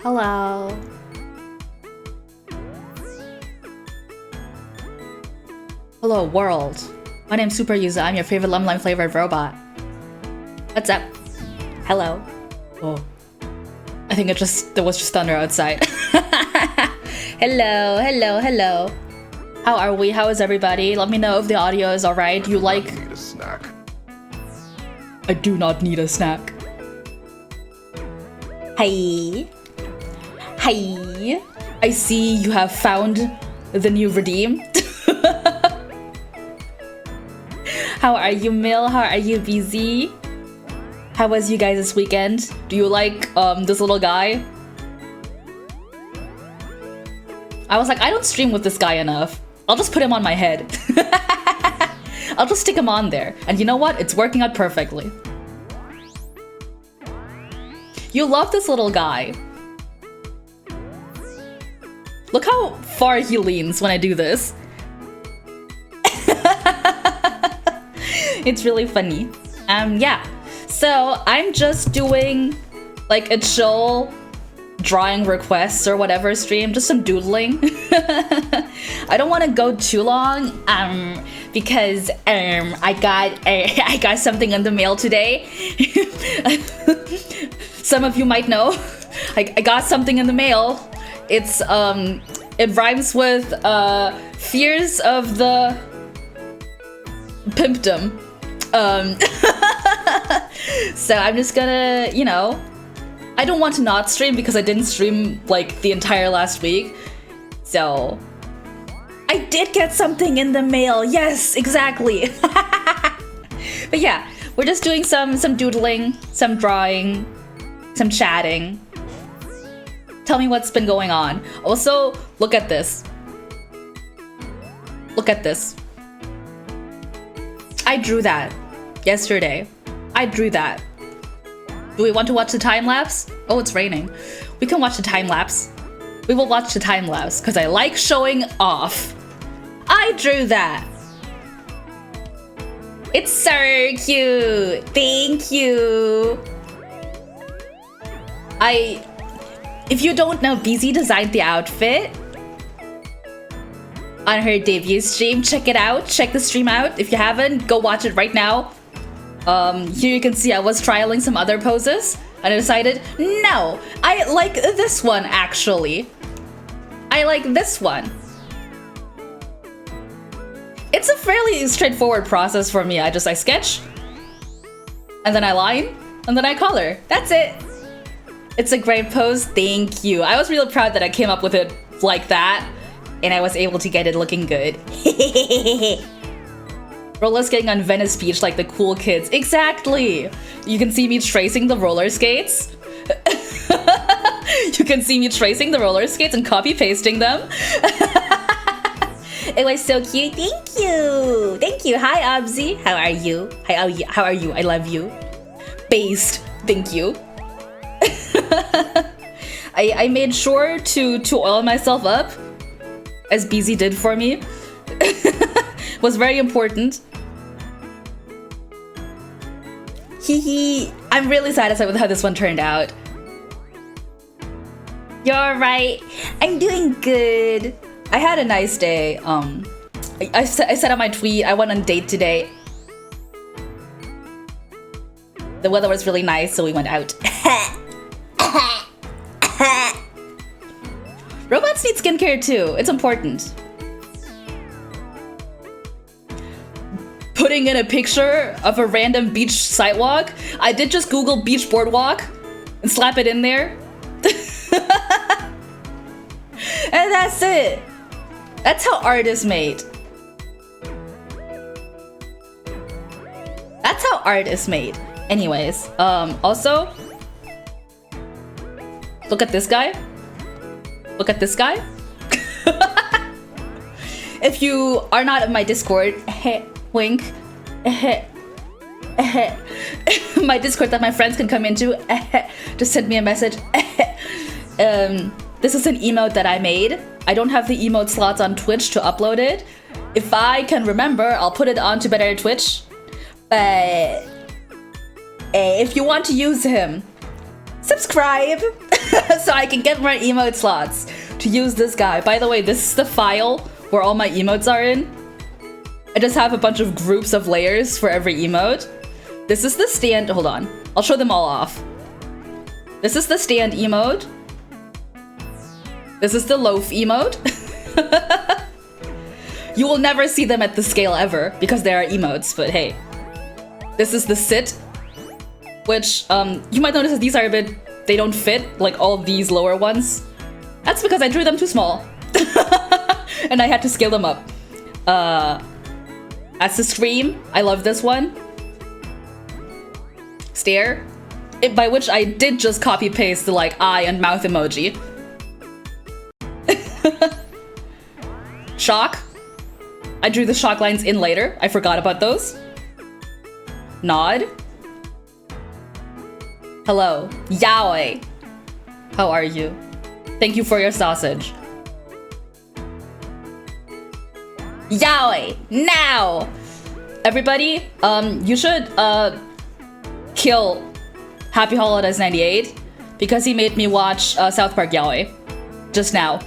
Hello. Hello, world. My name's Super User. I'm your favorite lemon flavored robot. What's up? Hello. Oh. I think there was just thunder outside. Hello, hello, hello. How are we? How is everybody? Let me know if the audio is alright. Do you like... I need a snack. I do not need a snack. Hi. Hi. I see you have found the new redeem. How are you, Mill? How are you, BZ? How was you guys this weekend? Do you like this little guy? I was like, I don't stream with this guy enough. I'll just put him on my head. I'll just stick him on there. And you know what? It's working out perfectly. You love this little guy. Look how far he leans when I do this. It's really funny. Yeah. So I'm just doing like a chill drawing requests or whatever stream, just some doodling. I don't want to go too long because I got something in the mail today. Some of you might know I got something in the mail. It's it rhymes with fears of the pimpdom. So I'm just gonna, you know, I don't want to not stream because I didn't stream like the entire last week. So I did get something in the mail. Yes, exactly. But yeah, we're just doing some doodling, some drawing, some chatting. Tell me what's been going on. Also, look at this. Look at this. I drew that yesterday. I drew that. Do we want to watch the time lapse? Oh, it's raining. We can watch the time lapse. We will watch the time lapse because I like showing off. I drew that. It's so cute. Thank you. If you don't know, BZ designed the outfit on her debut stream. Check it out. Check the stream out. If you haven't, go watch it right now. Here you can see I was trialing some other poses and I decided, no, I like this one actually. I like this one. It's a fairly straightforward process for me. I sketch and then I line and then I color. That's it. It's a great pose. Thank you. I was really proud that I came up with it like that and I was able to get it looking good. Roller skating on Venice Beach like the cool kids. Exactly. You can see me tracing the roller skates. You can see me tracing the roller skates and copy pasting them. It was so cute. Thank you. Thank you. Hi, Abzi. How are you? How are you? I love you. Based. Thank you. I made sure to oil myself up, as BZ did for me. Was very important. Hee. I'm really satisfied with how this one turned out. You're right. I'm doing good. I had a nice day. I said on my tweet, I went on a date today. The weather was really nice, so we went out. Robots need skincare too. It's important. Putting in a picture of a random beach sidewalk. I did just Google beach boardwalk and slap it in there. And that's it. That's how art is made. That's how art is made. Anyways, also, look at this guy. Look at this guy. If you are not in my Discord, wink. My Discord that my friends can come into, just send me a message. This is an emote that I made. I don't have the emote slots on Twitch to upload it. If I can remember, I'll put it onto Better Twitch. But if you want to use him, subscribe. so I can get more emote slots to use this guy. By the way, this is the file where all my emotes are in. I just have a bunch of groups of layers for every emote. This is the stand, hold on. I'll show them all off. This is the stand emote. This is the loaf emote. You will never see them at the scale ever because they are emotes, but hey. This is the sit, which you might notice that these are a bit, they don't fit, like all these lower ones. That's because I drew them too small. And I had to scale them up. That's the scream. I love this one. Stare. By which I did just copy paste the like eye and mouth emoji. Shock. I drew the shock lines in later. I forgot about those. Nod. Hello. Yaoi. How are you? Thank you for your sausage. Yaoi. Now! Everybody, you should kill Happy Holidays 98 because he made me watch South Park Yaoi just now.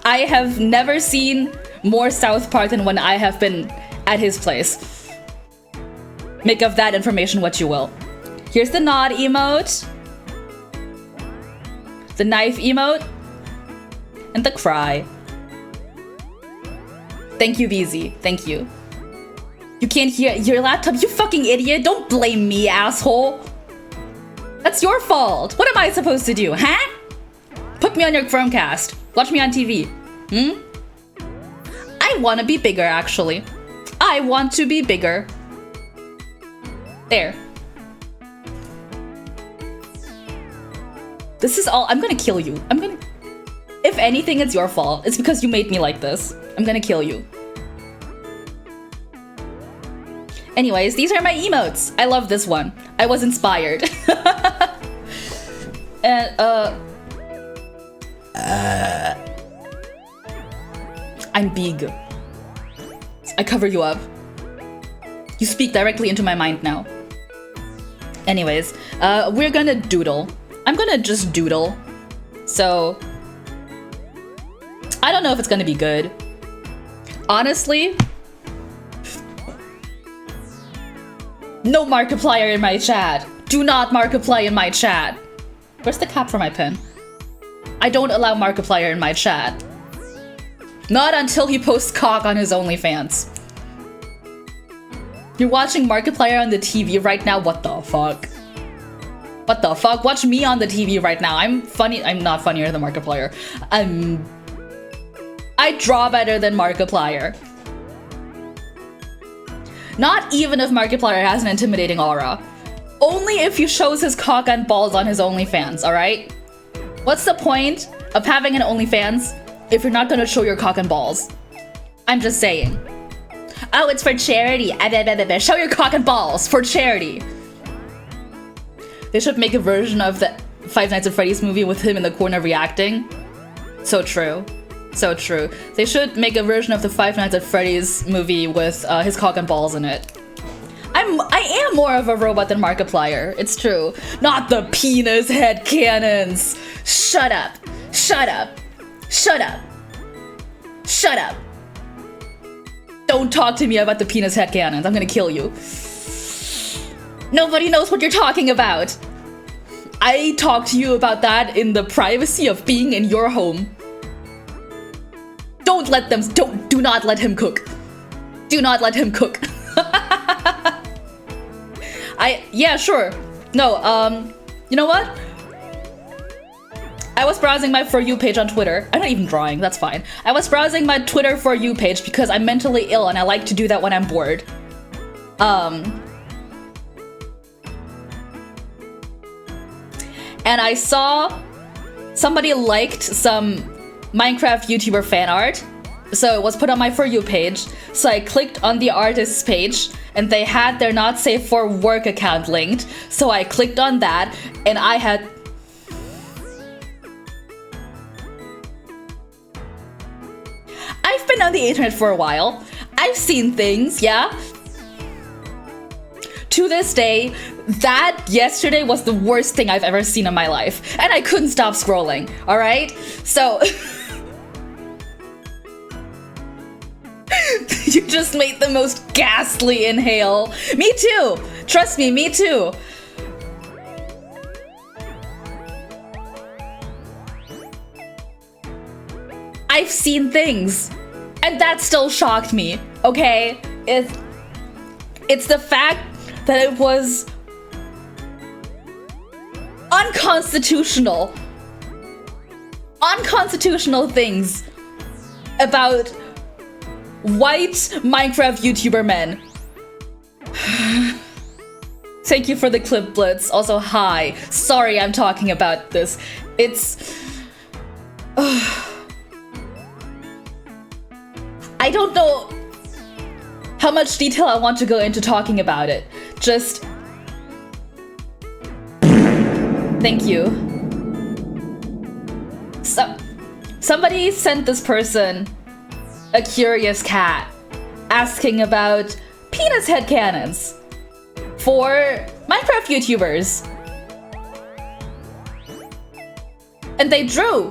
I have never seen more South Park than when I have been at his place. Make of that information what you will. Here's the nod emote, the knife emote, and the cry. Thank you, BZ. Thank you. You can't hear your laptop, you fucking idiot. Don't blame me, asshole. That's your fault. What am I supposed to do, huh? Put me on your Chromecast. Watch me on TV. I want to be bigger, actually. I want to be bigger. There. This is all. I'm gonna kill you. If anything, it's your fault. It's because you made me like this. I'm gonna kill you. Anyways, these are my emotes. I love this one. I was inspired. And, I'm big. I cover you up. You speak directly into my mind now. Anyways, we're gonna doodle. I'm gonna just doodle. So, I don't know if it's gonna be good. Honestly, no Markiplier in my chat. Do not Markiplier in my chat. Where's the cap for my pen? I don't allow Markiplier in my chat. Not until he posts cock on his OnlyFans. You're watching Markiplier on the TV right now? What the fuck? What the fuck? Watch me on the TV right now. I'm funny. I'm not funnier than Markiplier. I draw better than Markiplier. Not even if Markiplier has an intimidating aura. Only if he shows his cock and balls on his OnlyFans, alright? What's the point of having an OnlyFans if you're not gonna show your cock and balls? I'm just saying. Oh, it's for charity. Show your cock and balls for charity. They should make a version of the Five Nights at Freddy's movie with him in the corner reacting. So true. So true. They should make a version of the Five Nights at Freddy's movie with his cock and balls in it. I am more of a robot than Markiplier. It's true. Not the penis head cannons. Shut up. Shut up. Shut up. Shut up. Don't talk to me about the penis head cannons. I'm gonna kill you. Nobody knows what you're talking about. I talk to you about that in the privacy of being in your home. Don't let them, do not let him cook. Do not let him cook. Yeah, sure. No, you know what? I was browsing my For You page on Twitter. I'm not even drawing, that's fine. I was browsing my Twitter For You page because I'm mentally ill and I like to do that when I'm bored. And I saw somebody liked some Minecraft YouTuber fan art. So it was put on my For You page. So I clicked on the artist's page and they had their not safe for work account linked. So I clicked on that and I had... I've been on the internet for a while. I've seen things, yeah? To this day, That yesterday was the worst thing I've ever seen in my life. And I couldn't stop scrolling, alright? So... You just made the most ghastly inhale. Me too! Trust me, me too! I've seen things, and that still shocked me, okay? It's the fact that it was unconstitutional things about white Minecraft YouTuber men. Thank you for the clip, Blitz. Also, hi. Sorry I'm talking about this. It's... I don't know how much detail I want to go into talking about it. Just... Thank you. Somebody sent this person a curious cat asking about penis headcanons for Minecraft YouTubers. And they drew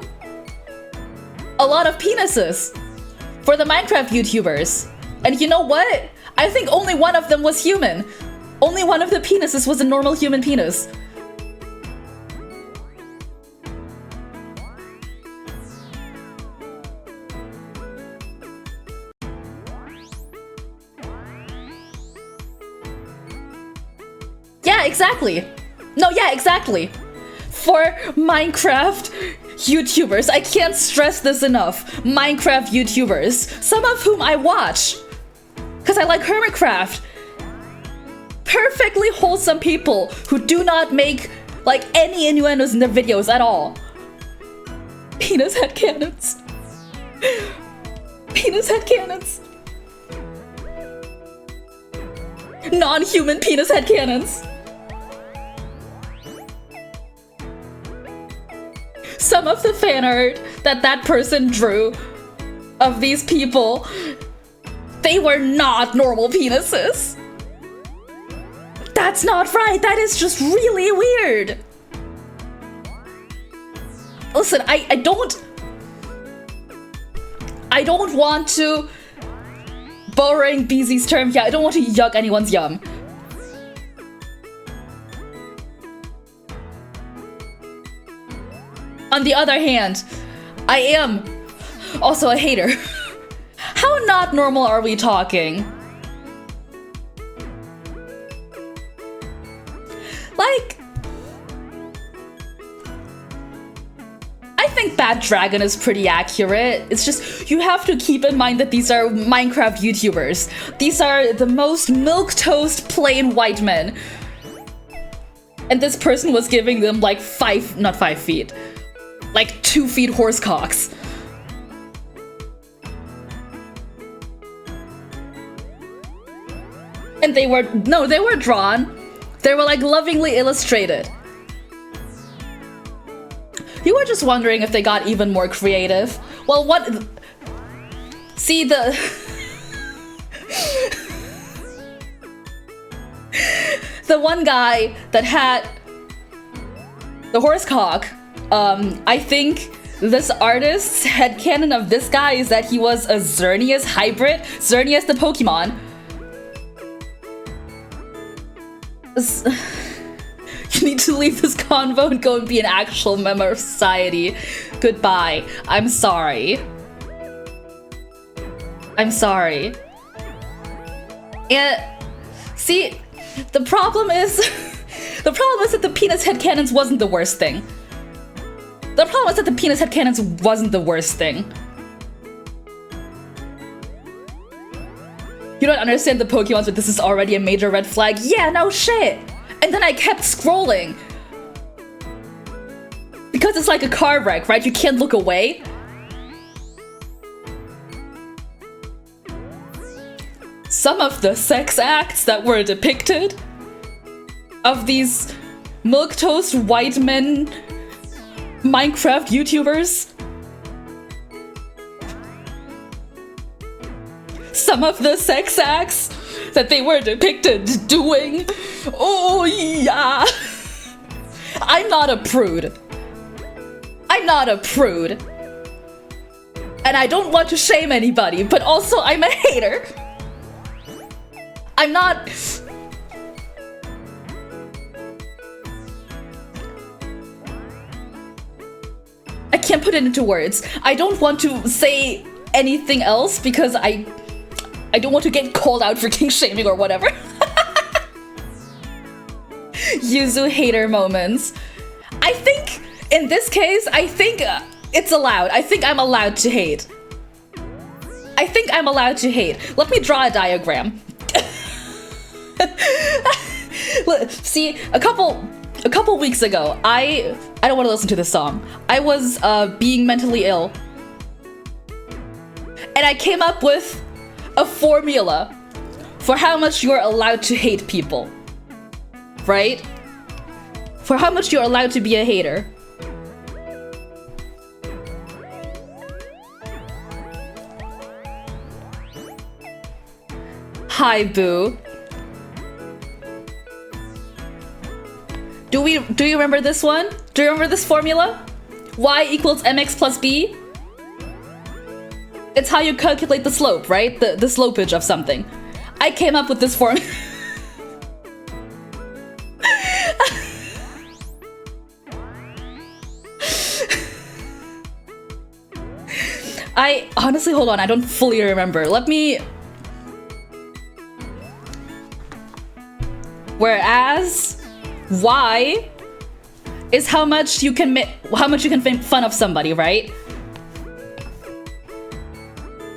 a lot of penises for the Minecraft YouTubers. And you know what? I think only one of them was human. Only one of the penises was a normal human penis. Yeah, exactly. No, yeah, exactly. For Minecraft YouTubers, I can't stress this enough. Minecraft YouTubers, some of whom I watch, because I like Hermitcraft. Perfectly wholesome people who do not make, like, any innuendos in their videos at all. Penis headcanons. Penis headcanons. Non-human penis headcanons. Some of the fan art that person drew of these people, they were not normal penises. That's not right. That is just really weird. Listen, I don't want to, borrowing BZ's term, yeah, I don't want to yuck anyone's yum. On the other hand, I am also a hater. How not normal are we talking? Like, I think Bad Dragon is pretty accurate. It's just, you have to keep in mind that these are Minecraft YouTubers. These are the most milquetoast plain white men. And this person was giving them like not 5 feet. Like 2 feet horse cocks. And they were drawn. They were like lovingly illustrated. You were just wondering if they got even more creative. Well, what? See the... the one guy that had the horse cock, I think this artist's headcanon of this guy is that he was a Xerneas hybrid. Xerneas the Pokemon. You need to leave this convo and go and be an actual member of society. Goodbye. I'm sorry. I'm sorry. And see, the problem is that the penis headcanons wasn't the worst thing. The problem is that the penis headcanons wasn't the worst thing. You don't understand the Pokemons, but this is already a major red flag. Yeah, no shit. And then I kept scrolling. Because it's like a car wreck, right? You can't look away. Some of the sex acts that were depicted of these milquetoast white men Minecraft YouTubers. Some of the sex acts that they were depicted doing. Oh, Yeah. I'm not a prude. I'm not a prude. And I don't want to shame anybody, but also I'm a hater. I'm not... I can't put it into words. I don't want to say anything else because I don't want to get called out for kink shaming or whatever. Yuzu hater moments. I think, in this case, I think it's allowed. I think I'm allowed to hate. I think I'm allowed to hate. Let me draw a diagram. See, a couple weeks ago, I don't want to listen to this song. I was being mentally ill. And I came up with a formula for how much you're allowed to hate people. Right? For how much you're allowed to be a hater. Hi, Boo. Do you remember this one? Do you remember this formula? Y equals mx plus b? It's how you calculate the slope, right? The slopage of something. I came up with this formula. I honestly, hold on, I don't fully remember. Let me... Whereas Y is how much you can make fun of somebody, right?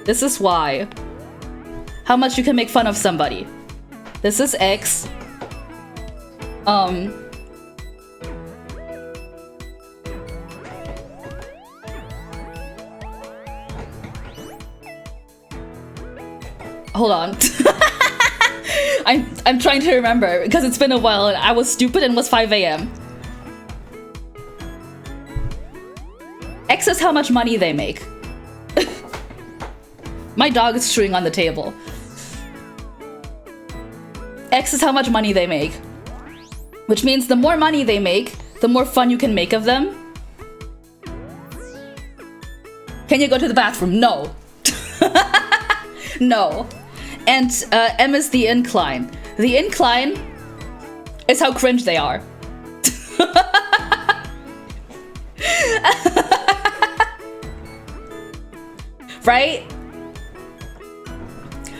This is Y. How much you can make fun of somebody. This is X. Hold on. I'm trying to remember because it's been a while and I was stupid and it was 5 AM. X is how much money they make. My dog is chewing on the table. X is how much money they make. Which means the more money they make, the more fun you can make of them. Can you go to the bathroom? No. No. And M is the incline. The incline is how cringe they are. Right?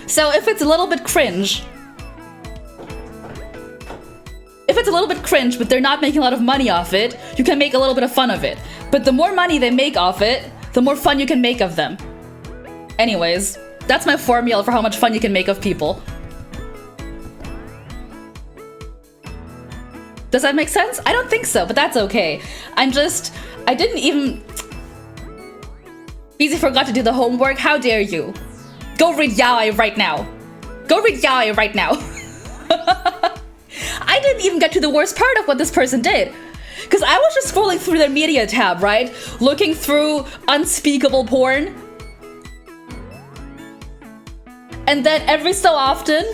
So if it's a little bit cringe, but they're not making a lot of money off it, you can make a little bit of fun of it. But the more money they make off it, the more fun you can make of them. Anyways, that's my formula for how much fun you can make of people. Does that make sense? I don't think so, but that's okay. I didn't even... Beezy forgot to do the homework. How dare you? Go read Yaoi right now. Go read Yaoi right now. I didn't even get to the worst part of what this person did. Because I was just scrolling through their media tab, right? Looking through unspeakable porn. And then every so often,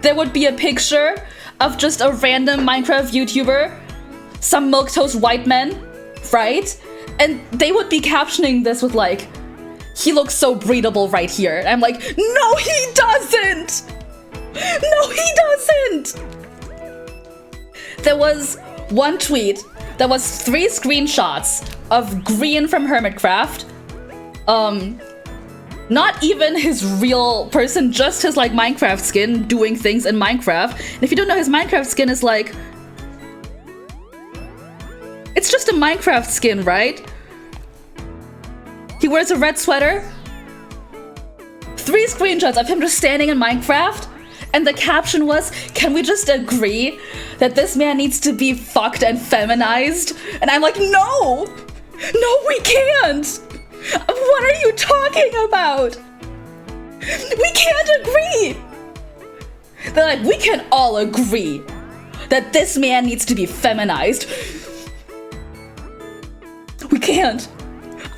there would be a picture of just a random Minecraft YouTuber, some milquetoast white men, right? And they would be captioning this with like, he looks so breedable right here. And I'm like, no, he doesn't! No, he doesn't! There was one tweet that was 3 screenshots of Green from Hermitcraft. Not even his real person, just his like Minecraft skin doing things in Minecraft. And if you don't know, his Minecraft skin is like... It's just a Minecraft skin, right? He wears a red sweater. 3 screenshots of him just standing in Minecraft. And the caption was, can we just agree that this man needs to be fucked and feminized? And I'm like, no! No, we can't! What are you talking about? We can't agree! They're like, we can all agree that this man needs to be feminized. We can't.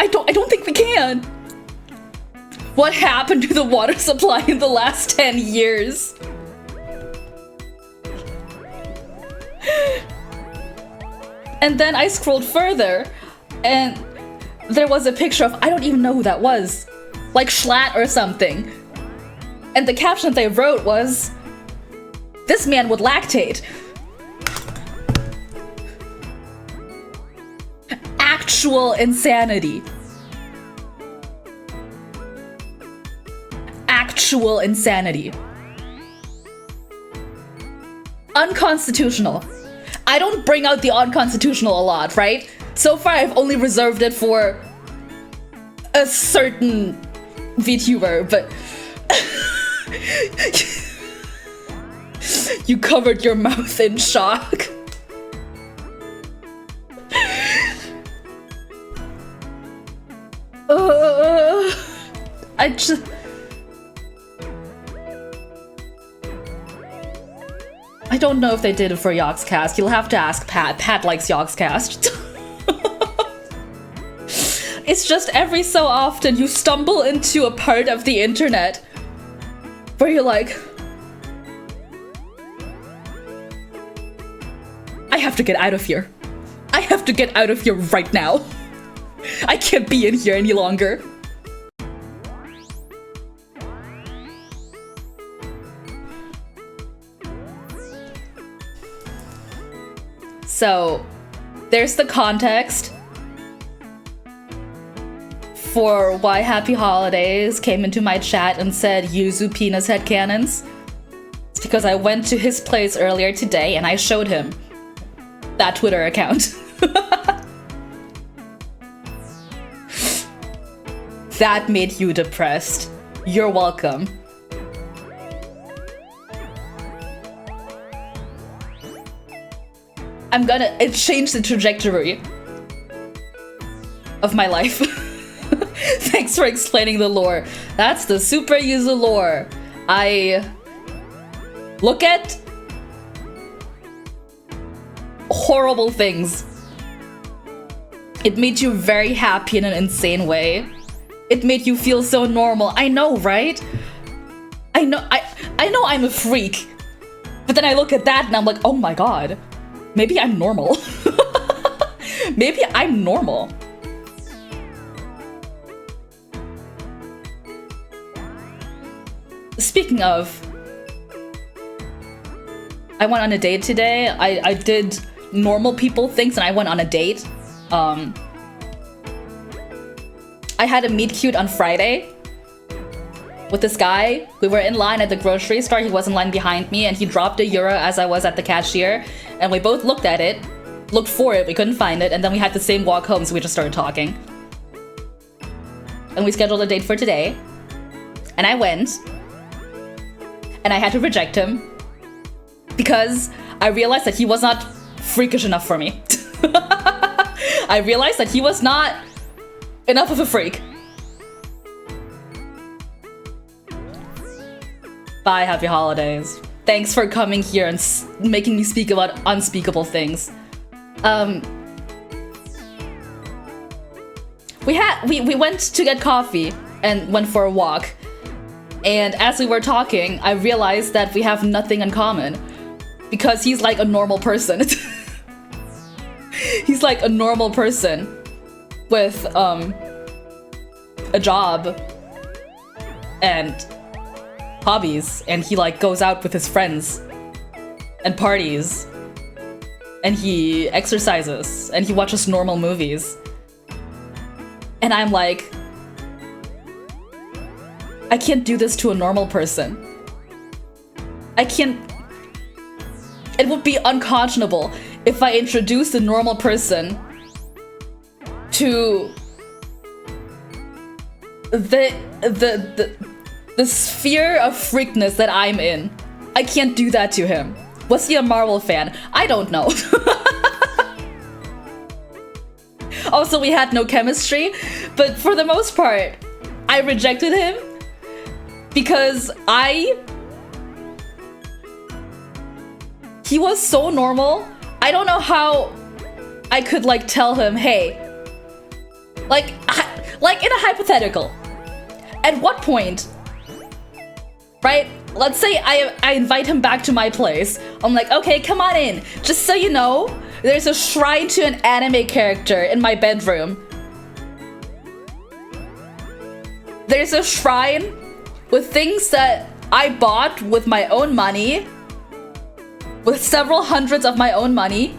I don't think we can. What happened to the water supply in the last 10 years? And then I scrolled further, and there was a picture of, I don't even know who that was, like Schlatt or something. And the caption they wrote was, "This man would lactate." Actual insanity. Actual insanity. Unconstitutional. I don't bring out the unconstitutional a lot, right? So far, I've only reserved it for a certain VTuber, but you covered your mouth in shock. I don't know if they did it for Yogscast. You'll have to ask Pat. Pat likes Yogscast. It's just every so often you stumble into a part of the internet where you're like, I have to get out of here. I have to get out of here right now. I can't be in here any longer. So, there's the context for why Happy Holidays came into my chat and said Yuzu penis headcanons. It's because I went to his place earlier today and I showed him that Twitter account. That made you depressed. You're welcome. It changed the trajectory of my life. Thanks for explaining the lore. That's the Super Yuzu lore. I look at horrible things. It made you very happy in an insane way. It made you feel so normal. I know, right? I know I'm a freak. But then I look at that and I'm like, oh my god. Maybe I'm normal. Maybe I'm normal. Speaking of, I went on a date today. I did normal people things and I went on a date. I had a meet cute on Friday with this guy. We were in line at the grocery store. He was in line behind me and he dropped €1 as I was at the cashier. And we both looked at it, looked for it, we couldn't find it. And then we had the same walk home, so we just started talking. And we scheduled a date for today. And I went. And I had to reject him because I realized that he was not freakish enough for me. I realized that he was not enough of a freak. Bye, happy holidays. Thanks for coming here and making me speak about unspeakable things. We went to get coffee and went for a walk. And as we were talking, I realized that we have nothing in common because he's like a normal person. He's like a normal person with a job and hobbies, and he like goes out with his friends and parties and he exercises and he watches normal movies. And I'm like, I can't do this to a normal person. I can't. It would be unconscionable if I introduced a normal person to the sphere of freakness that I'm in. I can't do that to him. Was he a Marvel fan? I don't know. Also, we had no chemistry, but for the most part, I rejected him because he was so normal. I don't know how I could like tell him, hey, like in a hypothetical, at what point, right? Let's say I invite him back to my place. I'm like, okay, come on in. Just so you know, There's a shrine to an anime character in my bedroom. There's a shrine with things that I bought with my own money, with several hundreds of my own money.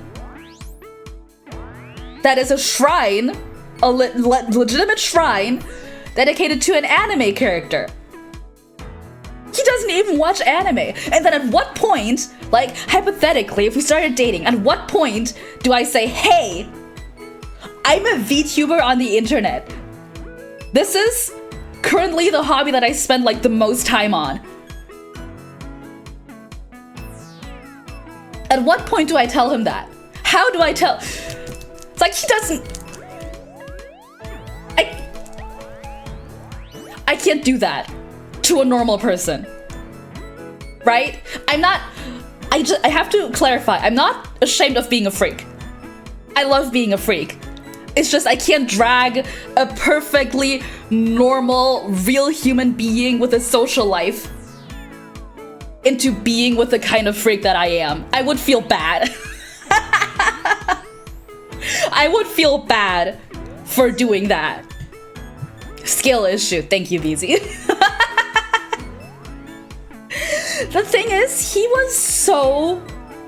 That is a shrine, a legitimate shrine, dedicated to an anime character. He doesn't even watch anime. And then at what point, like hypothetically, if we started dating, at what point do I say, hey, I'm a VTuber on the internet. This is currently the hobby that I spend like the most time on. At what point do I tell him that? How do I tell? It's like he doesn't. I can't do that to a normal person, right? I have to clarify, I'm not ashamed of being a freak. I love being a freak. It's just I can't drag a perfectly normal, real human being with a social life into being with the kind of freak that I am. I would feel bad. I would feel bad for doing that. Skill issue. Thank you, BZ. The thing is, he was so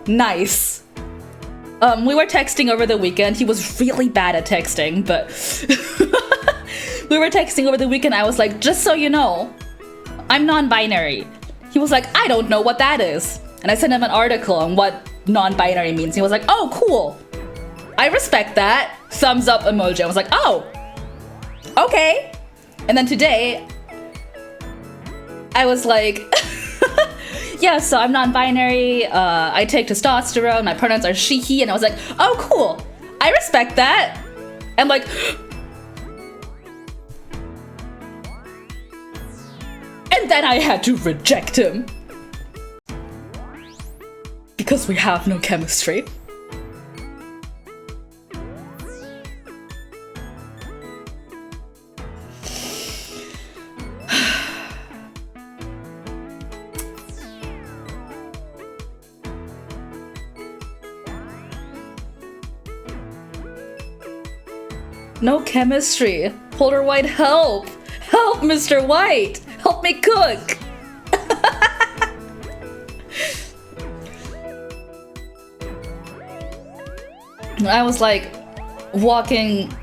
nice. We were texting over the weekend. He was really bad at texting, but we were texting over the weekend. I was like, just so you know, I'm non-binary. He was like, I don't know what that is. And I sent him an article on what non-binary means. He was like, oh, cool. I respect that. Thumbs up emoji. I was like, oh, okay. And then today, I was like, yeah, so I'm non-binary, I take testosterone, my pronouns are she, he, and I was like, oh, cool, I respect that. And like, and then I had to reject him. Because we have no chemistry. No chemistry. Polar White, help! Help, Mr. White! Help me cook! I was like walking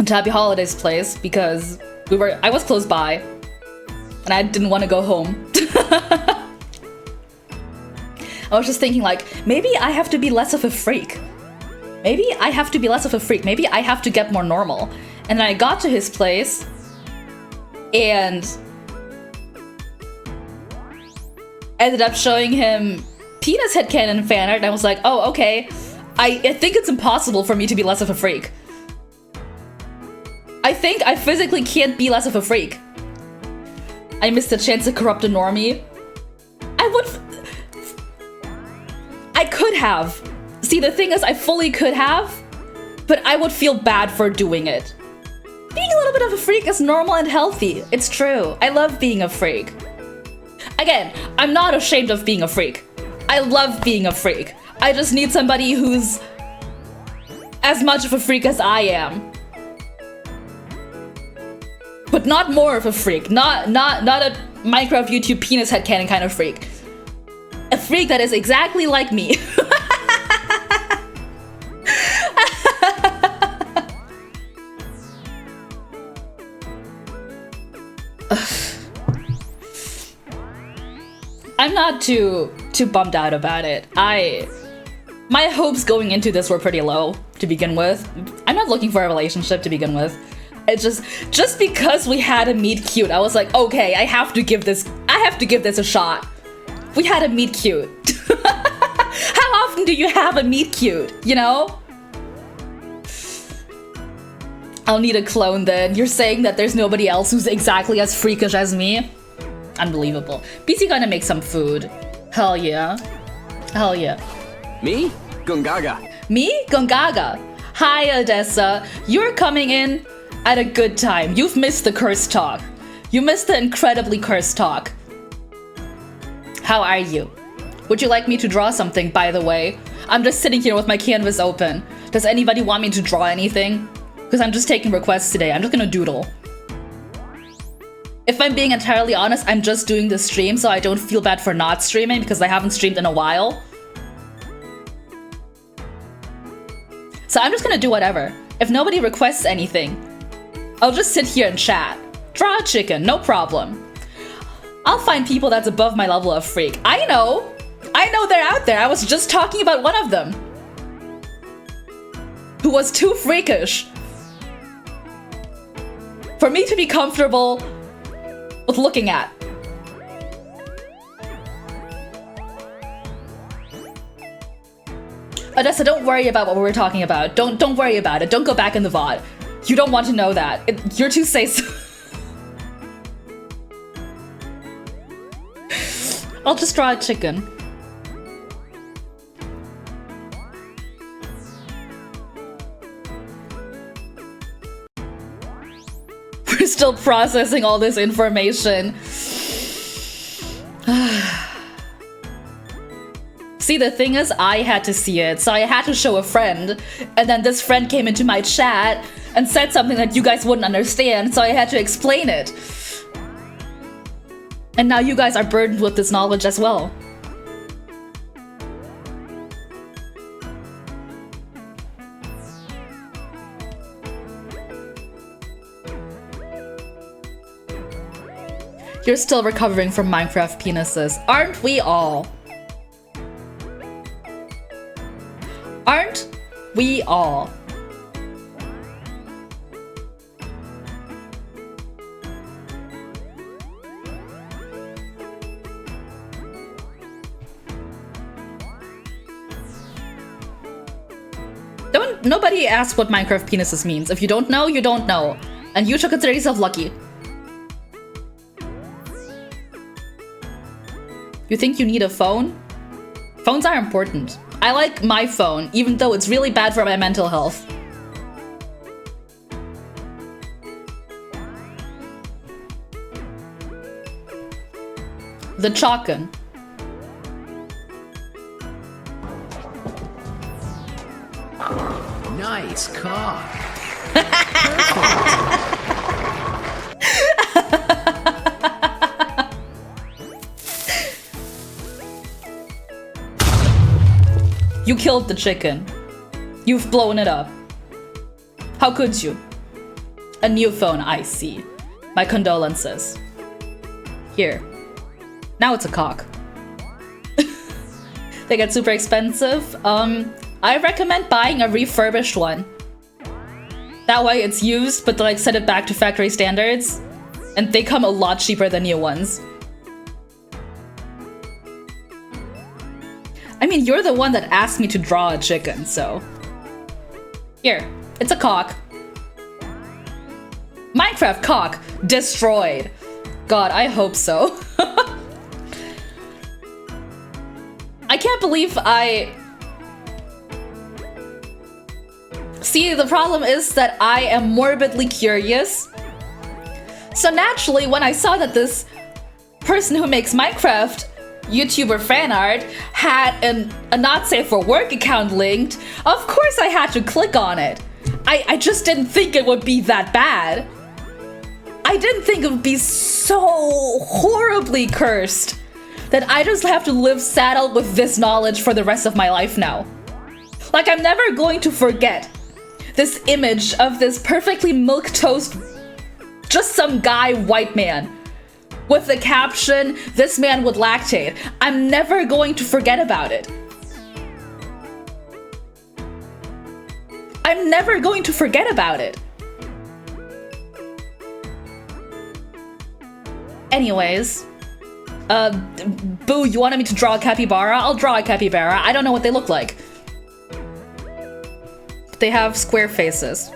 to Happy Holidays place because I was close by and I didn't want to go home. I was just thinking like, maybe I have to be less of a freak. Maybe I have to be less of a freak. Maybe I have to get more normal. And then I got to his place and ended up showing him penis headcanon fan art. And I was like, oh, okay. I think it's impossible for me to be less of a freak. I think I physically can't be less of a freak. I missed the chance to corrupt a normie. I could have. See, the thing is, I fully could have, but I would feel bad for doing it. Being a little bit of a freak is normal and healthy. It's true. I love being a freak. Again, I'm not ashamed of being a freak. I love being a freak. I just need somebody who's as much of a freak as I am. But not more of a freak. Not a Minecraft YouTube penis headcanon kind of freak. A freak that is exactly like me. I'm not too bummed out about it. My hopes going into this were pretty low to begin with. I'm not looking for a relationship to begin with. It's just because we had a meet cute, I was like, okay, I have to give this a shot. We had a meet cute. How often do you have a meet cute, you know? I'll need a clone then. You're saying that there's nobody else who's exactly as freakish as me? Unbelievable. BC gonna make some food. Hell yeah. Hell yeah. Me? Gongaga. Me? Gongaga. Hi, Odessa. You're coming in at a good time. You've missed the curse talk. You missed the incredibly cursed talk. How are you? Would you like me to draw something, by the way? I'm just sitting here with my canvas open. Does anybody want me to draw anything? Because I'm just taking requests today. I'm just gonna doodle. If I'm being entirely honest, I'm just doing the stream so I don't feel bad for not streaming because I haven't streamed in a while. So I'm just gonna do whatever. If nobody requests anything, I'll just sit here and chat. Draw a chicken, no problem. I'll find people that's above my level of freak. I know they're out there. I was just talking about one of them who was too freakish for me to be comfortable with looking at. Odessa, don't worry about what we were talking about. Don't worry about it. Don't go back in the VOD. You don't want to know that. You're too safe. I'll just draw a chicken. We're still processing all this information. See, the thing is, I had to see it, so I had to show a friend, and then this friend came into my chat and said something that you guys wouldn't understand, so I had to explain it. And now you guys are burdened with this knowledge as well. You're still recovering from Minecraft penises. Aren't we all? Aren't we all? Nobody asked what Minecraft penises means. If you don't know, you don't know. And you should consider yourself lucky. You think you need a phone? Phones are important. I like my phone, even though it's really bad for my mental health. The Chalkin. Nice cock. You killed the chicken. You've blown it up. How could you? A new phone, I see. My condolences. Here. Now it's a cock. They get super expensive. I recommend buying a refurbished one. That way it's used, but like set it back to factory standards. And they come a lot cheaper than new ones. I mean, you're the one that asked me to draw a chicken, so... Here, it's a cock. Minecraft cock destroyed. God, I hope so. I can't believe I... See, the problem is that I am morbidly curious. So naturally, when I saw that this person who makes Minecraft YouTuber fan art had a not safe for work account linked, of course I had to click on it. I just didn't think it would be that bad. I didn't think it would be so horribly cursed that I just have to live saddled with this knowledge for the rest of my life now. Like, I'm never going to forget this image of this perfectly milquetoast, just some guy, white man, with the caption, "This man would lactate." I'm never going to forget about it. I'm never going to forget about it. Anyways, Boo, you wanted me to draw a capybara? I'll draw a capybara. I don't know what they look like. They have square faces.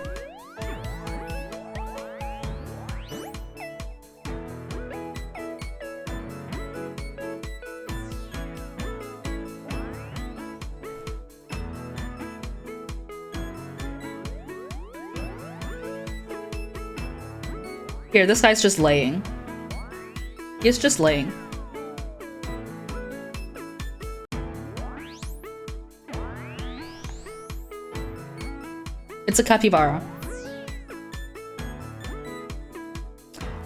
Here, this guy's just laying. He's just laying. It's a capybara.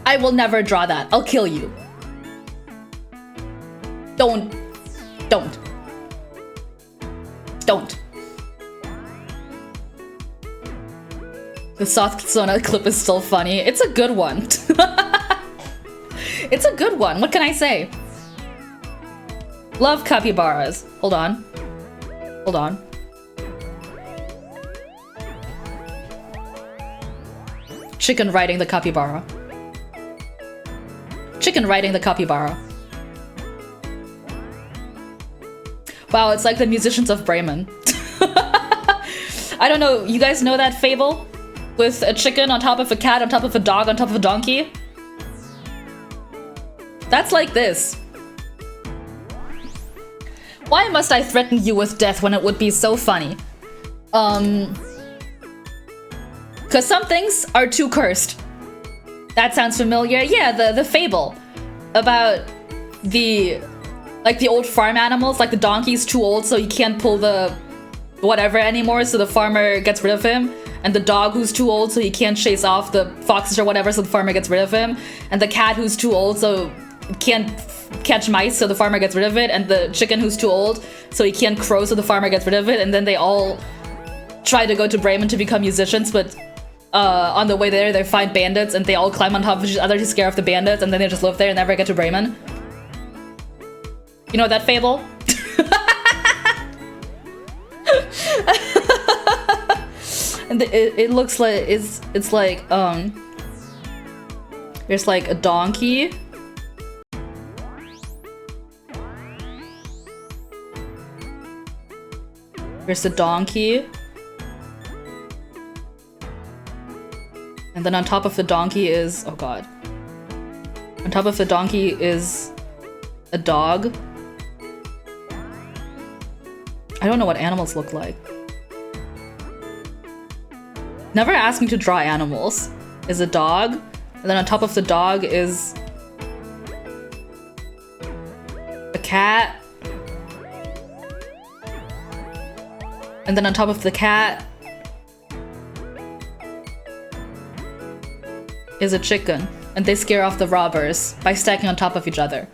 I will never draw that. I'll kill you. Don't. Don't. Don't. The South Sona clip is still funny. It's a good one. It's a good one. What can I say? Love capybaras. Hold on. Hold on. Chicken riding the capybara. Chicken riding the capybara. Wow, it's like the musicians of Bremen. I don't know, you guys know that fable? With a chicken on top of a cat, on top of a dog, on top of a donkey? That's like this. Why must I threaten you with death when it would be so funny? Cause some things are too cursed. That sounds familiar. Yeah, the fable about the old farm animals, like the donkey's too old so he can't pull the whatever anymore, so the farmer gets rid of him, and the dog who's too old so he can't chase off the foxes or whatever, so the farmer gets rid of him, and the cat who's too old so it can't catch mice, so the farmer gets rid of it, and the chicken who's too old so he can't crow, so the farmer gets rid of it, and then they all try to go to Bremen to become musicians, but on the way there they find bandits and they all climb on top of each other to scare off the bandits, and then they just live there and never get to Bremen. You know that fable? And it looks like it's like there's like a donkey. There's a donkey. And then on top of the donkey is, oh god. On top of the donkey is a dog. I don't know what animals look like. Never ask me to draw animals. Is a dog, and then on top of the dog is a cat. And then on top of the cat is a chicken, and they scare off the robbers by stacking on top of each other.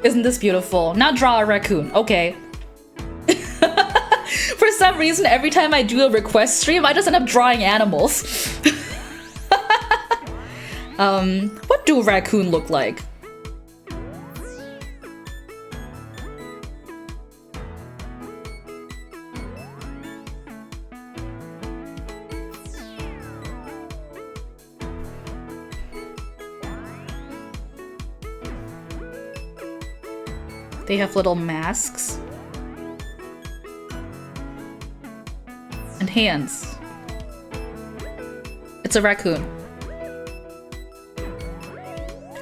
Isn't this beautiful? Now draw a raccoon. Okay. For some reason, every time I do a request stream, I just end up drawing animals. What do a raccoon look like? They have little masks. And hands. It's a raccoon.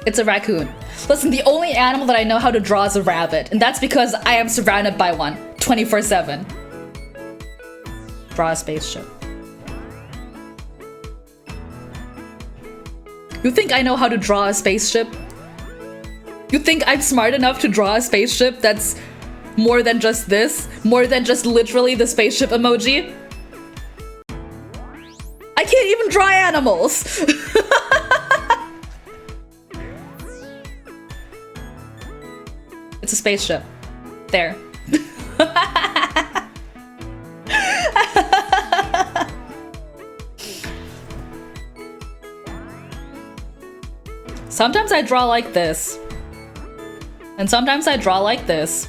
It's a raccoon. Listen, the only animal that I know how to draw is a rabbit, and that's because I am surrounded by one 24/7. Draw a spaceship. You think I know how to draw a spaceship? You think I'm smart enough to draw a spaceship that's more than just this? More than just literally the spaceship emoji? I can't even draw animals! It's a spaceship. There. Sometimes I draw like this. And sometimes I draw like this.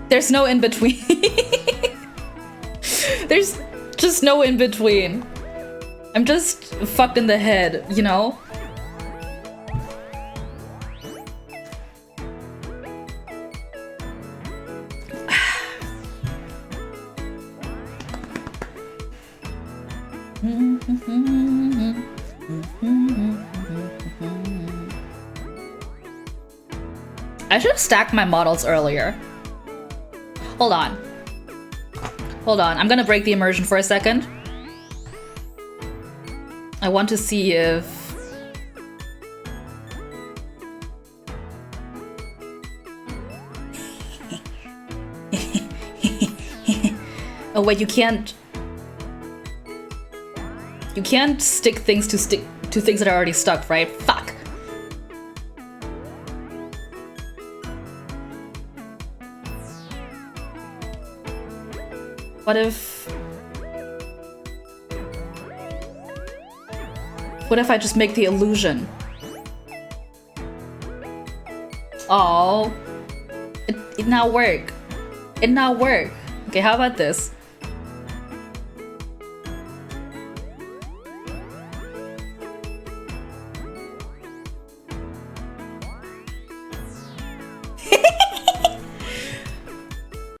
There's no in between. There's just no in between. I'm just fucked in the head, you know? I should have stacked my models earlier. Hold on. Hold on, I'm gonna break the immersion for a second. I want to see if... Oh wait, you can't... You can't stick things to things that are already stuck, right? Fuck. What if I just make the illusion? Oh, it not work. It not work. Okay, how about this?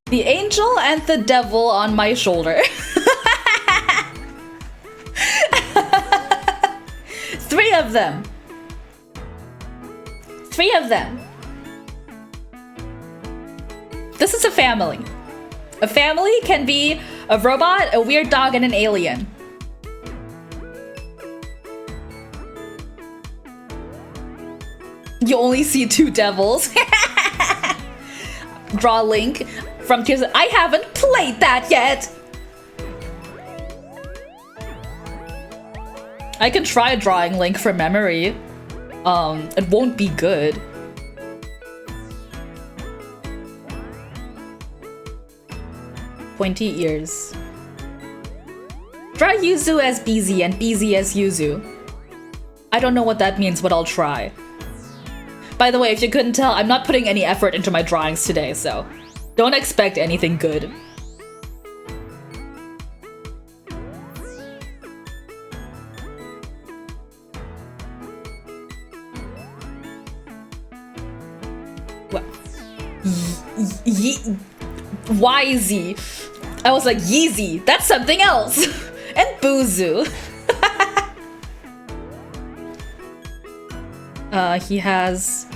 The angel and the devil on my shoulder. Three of them. Three of them. This is a family. A family can be a robot, a weird dog, and an alien. You only see two devils. Draw Link from Tears. I haven't played that yet. I can try drawing Link from memory. It won't be good. Pointy ears. Try Yuzu as BZ and BZ as Yuzu. I don't know what that means, but I'll try. By the way, if you couldn't tell, I'm not putting any effort into my drawings today, so don't expect anything good. What? YZ. I was like, Yeezy, that's something else. And Buzu. He has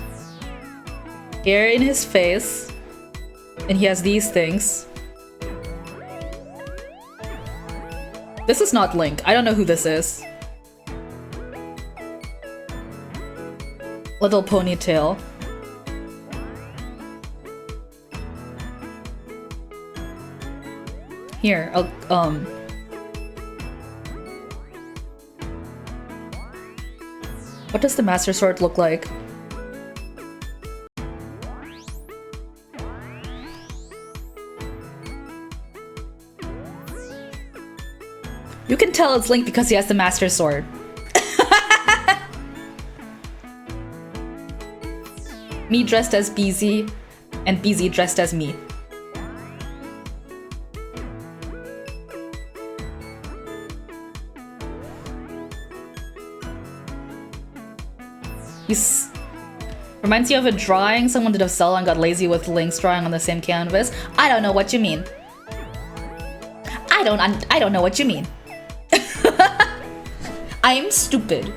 hair in his face, and he has these things. This is not Link. I don't know who this is. Little ponytail. Here, what does the Master Sword look like? You can tell it's Link because he has the Master Sword. Me dressed as BZ, and BZ dressed as me. Reminds you of a drawing someone did of Zelda and got lazy with Link's drawing on the same canvas. I don't know what you mean. I don't know what you mean. I'm stupid.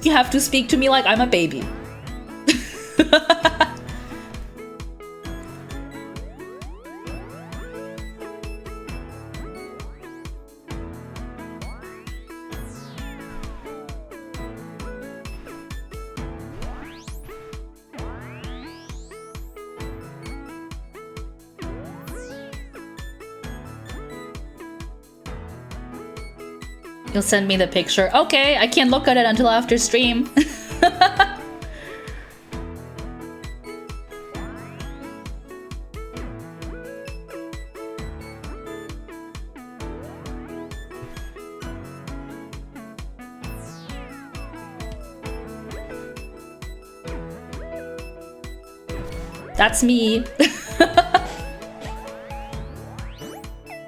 You have to speak to me like I'm a baby. You'll send me the picture. Okay, I can't look at it until after stream. That's me.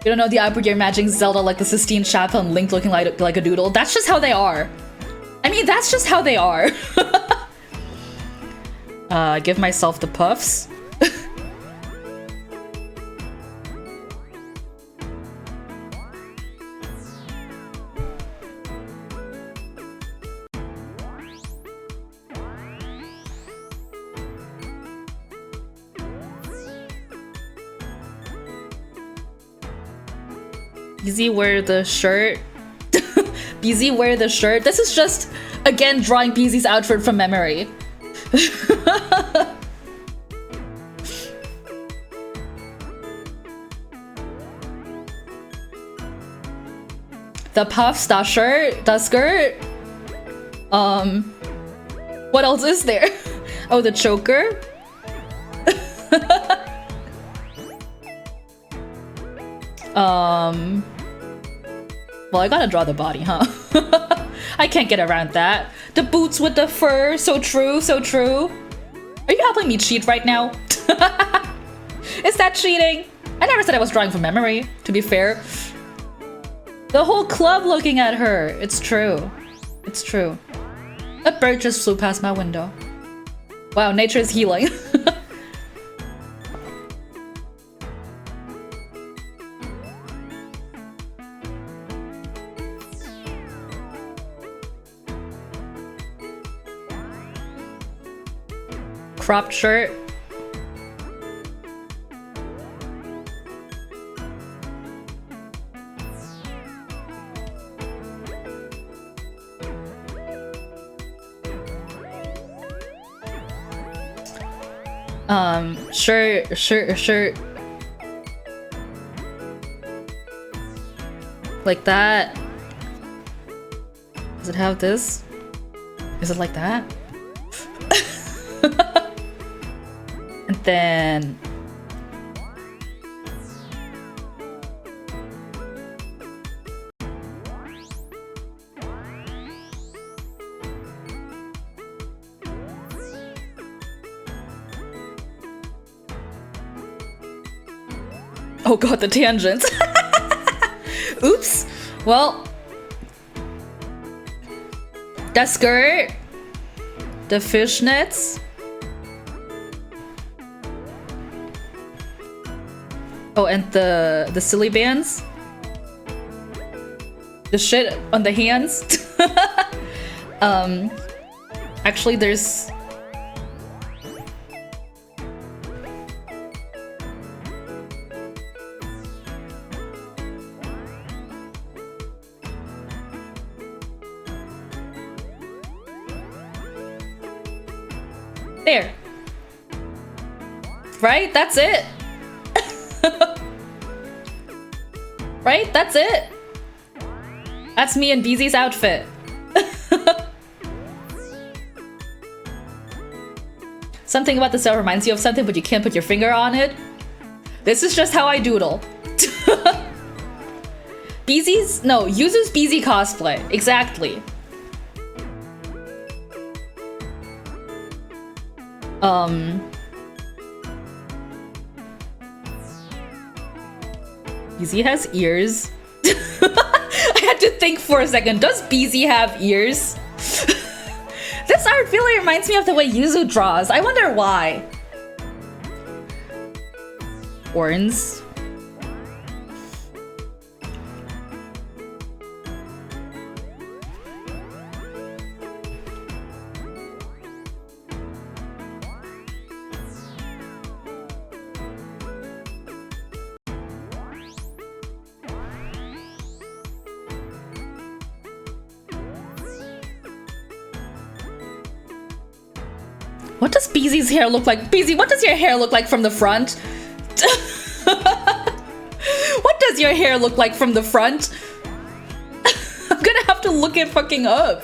You don't know the outward you're imagining Zelda like the Sistine Chapel and Link looking like a doodle. That's just how they are. I mean, that's just how they are. Give myself the puffs. BZ wear the shirt. BZ wear the shirt. This is just, again, drawing BZ's outfit from memory. The puffs, the shirt, the skirt. What else is there? Oh, the choker. Well, I gotta draw the body, huh? I can't get around that. The boots with the fur, so true, so true. Are you helping me cheat right now? Is that cheating? I never said I was drawing from memory, to be fair. The whole club looking at her. It's true. It's true. A bird just flew past my window. Wow, nature is healing. Cropped shirt. Shirt. Like that. Does it have this? Is it like that? And then oh god, the tangents. Oops. Well, the skirt, the fishnets. Oh, and the silly bands. The shit on the hands. Actually, there's there. Right? That's it. Right? That's it. That's me in BZ's outfit. Something about the cell reminds you of something, but you can't put your finger on it. This is just how I doodle. BZ's, no, Yuzu's BZ cosplay. Exactly. BZ has ears. I had to think for a second. Does BZ have ears? This art really reminds me of the way Yuzu draws. I wonder why. Horns. What does BZ's hair look like? BZ, what does your hair look like from the front? What does your hair look like from the front? I'm gonna have to look it fucking up.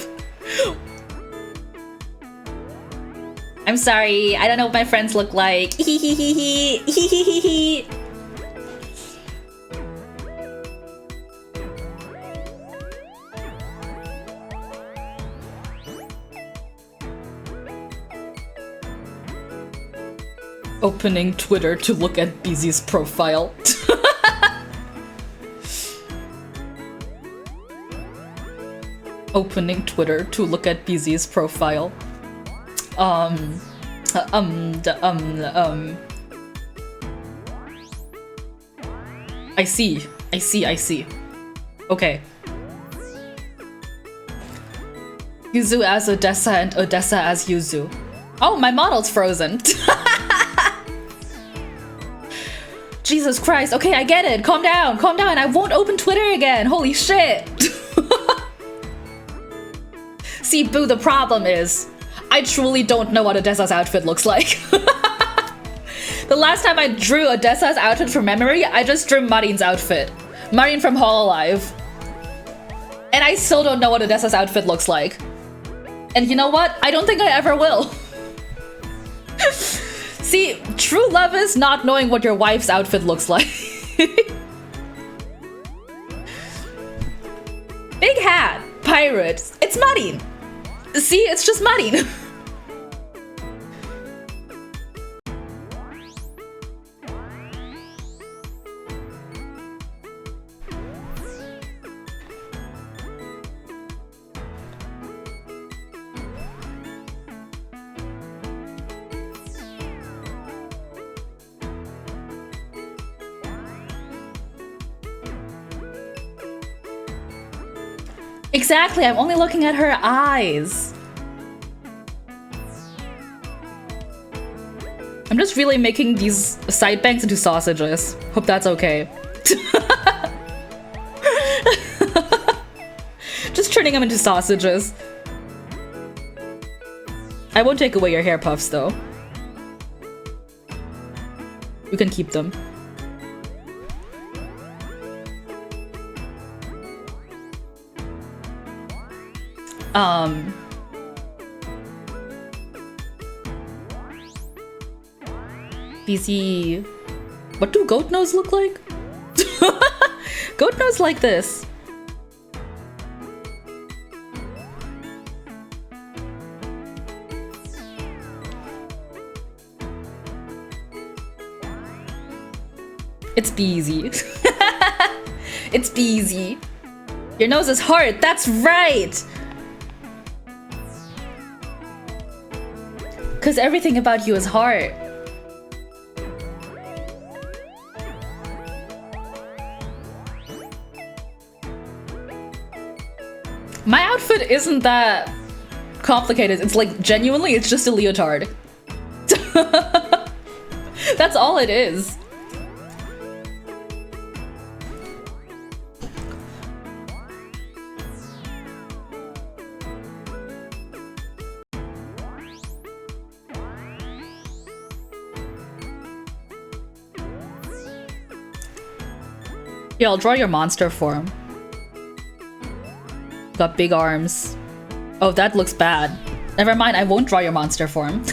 I'm sorry, I don't know what my friends look like. Opening Twitter to look at BZ's profile. Opening Twitter to look at BZ's profile. I see. Okay. Yuzu as Odessa and Odessa as Yuzu. Oh, my model's frozen. Jesus Christ. Okay, I get it. Calm down. I won't open Twitter again. Holy shit. See, Boo, the problem is, I truly don't know what Odessa's outfit looks like. The last time I drew Odessa's outfit from memory, I just drew Marin's outfit. Marin from Hololive. And I still don't know what Odessa's outfit looks like. And you know what? I don't think I ever will. See, true love is not knowing what your wife's outfit looks like. Big hat, pirate. It's Marin. See, it's just Marin. Exactly, I'm only looking at her eyes. I'm just really making these side bangs into sausages. Hope that's okay. Just turning them into sausages. I won't take away your hair puffs though. You can keep them. BC. What do goat nose look like? Goat nose like this. It's Beezy. It's Beezy. Your nose is hard, that's right! Because everything about you is hard. My outfit isn't that complicated. It's like, genuinely, it's just a leotard. That's all it is. Yeah, I'll draw your monster form. Got big arms. Oh, that looks bad. Never mind, I won't draw your monster form.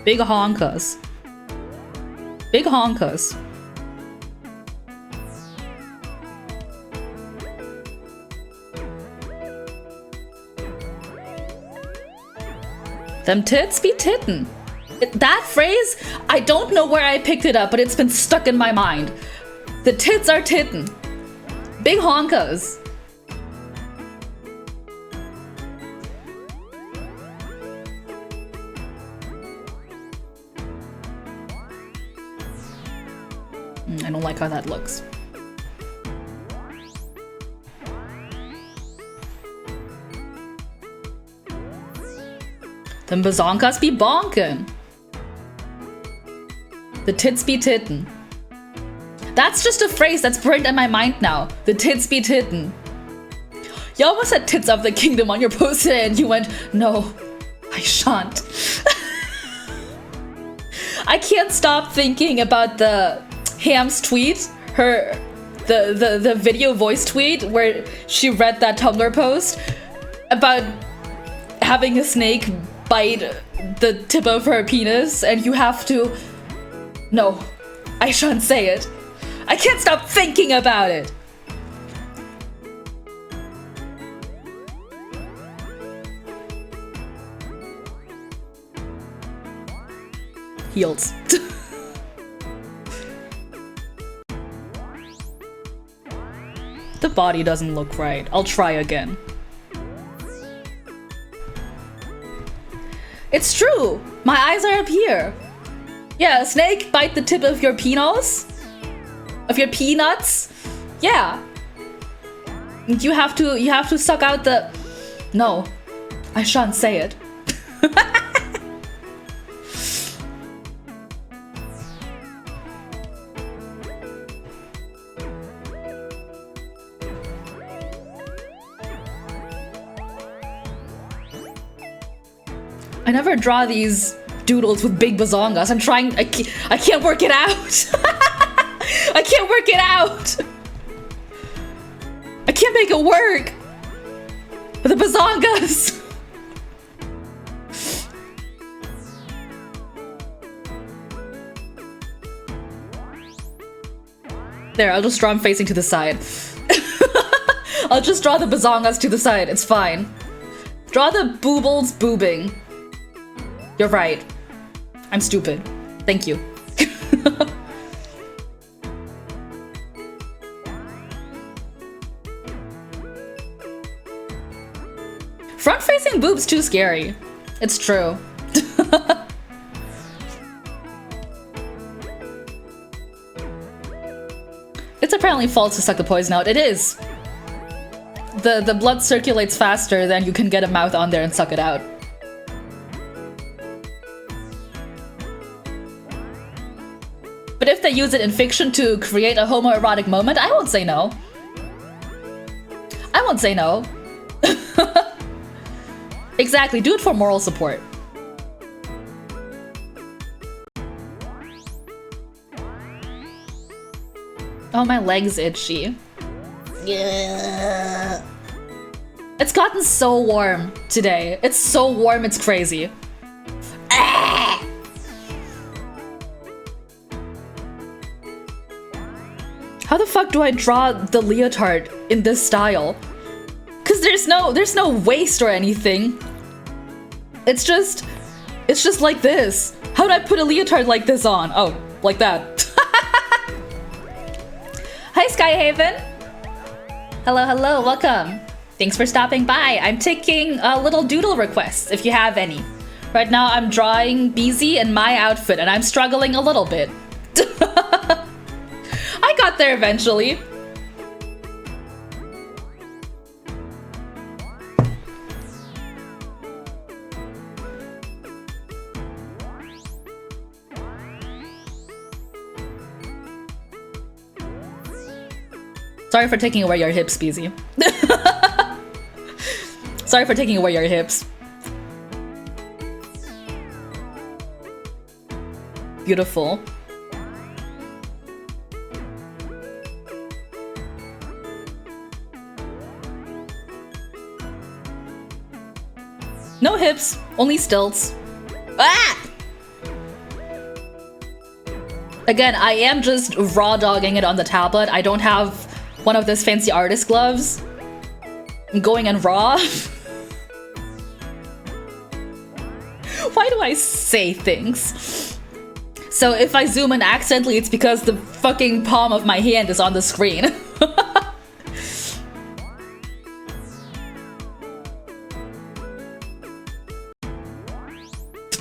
Big honkas. Big honkas. Them tits be tittin'. That phrase, I don't know where I picked it up, but it's been stuck in my mind. The tits are tittin'. Big honkas. I don't like how that looks. Them bazonkas be bonkin'. The tits be tittin'. That's just a phrase that's burned in my mind now. The tits be tittin'. You almost said tits of the kingdom on your post today and you went, no, I shan't. I can't stop thinking about the Ham's tweet, the video voice tweet where she read that Tumblr post about having a snake bite the tip of her penis and you have to... No, I shan't say it. I can't stop thinking about it. Heels. The body doesn't look right. I'll try again. It's true! My eyes are up here. Yeah, a snake bite the tip of your penis? Of your peanuts? Yeah. You have to suck out the... No, I shan't say it. I never draw these doodles with big bazongas. I'm trying, I can't work it out. I can't work it out! I can't make it work! The bazongas! There, I'll just draw him facing to the side. I'll just draw the bazongas to the side, it's fine. Draw the boobles boobing. You're right. I'm stupid. Thank you. Front-facing boobs too scary. It's true. It's apparently false to suck the poison out. It is. The blood circulates faster than you can get a mouth on there and suck it out. But if they use it in fiction to create a homoerotic moment, I won't say no. I won't say no. Exactly, do it for moral support. Oh, my leg's itchy. Yeah. It's gotten so warm today. It's so warm, it's crazy. Ah! How the fuck do I draw the leotard in this style? Cause there's no waist or anything. It's just like this. How do I put a leotard like this on? Oh, like that. Hi Skyhaven. Hello, hello, welcome. Thanks for stopping by. I'm taking little doodle requests if you have any. Right now I'm drawing BZ in my outfit and I'm struggling a little bit. I got there eventually. Sorry for taking away your hips, BZ. Sorry for taking away your hips. Beautiful. No hips, only stilts. Ah! Again, I am just raw dogging it on the tablet. I don't have one of those fancy artist gloves. I'm going in raw. Why do I say things? So if I zoom in accidentally, it's because the fucking palm of my hand is on the screen.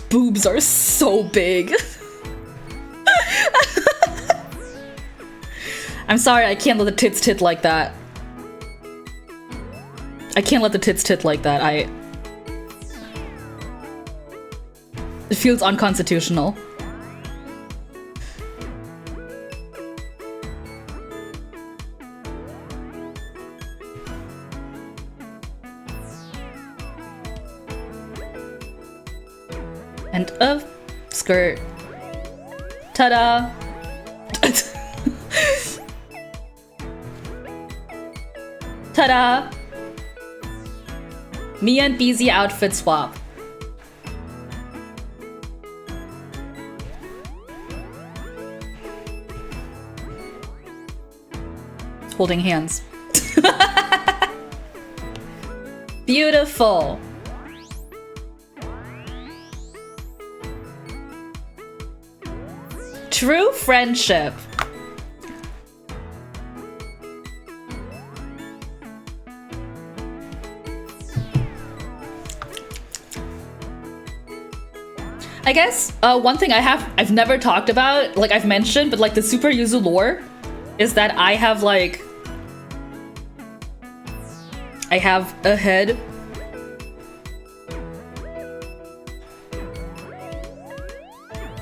Boobs are so big. I'm sorry, I can't let the tits tit like that. I can't let the tits tit like that. It feels unconstitutional. And a skirt. Ta-da! Ta-da! Me and BZ outfit swap. Holding hands. Beautiful. True friendship. I guess one thing I've never talked about, like I've mentioned, but like the Super Yuzu lore, is that I have like, I have a head.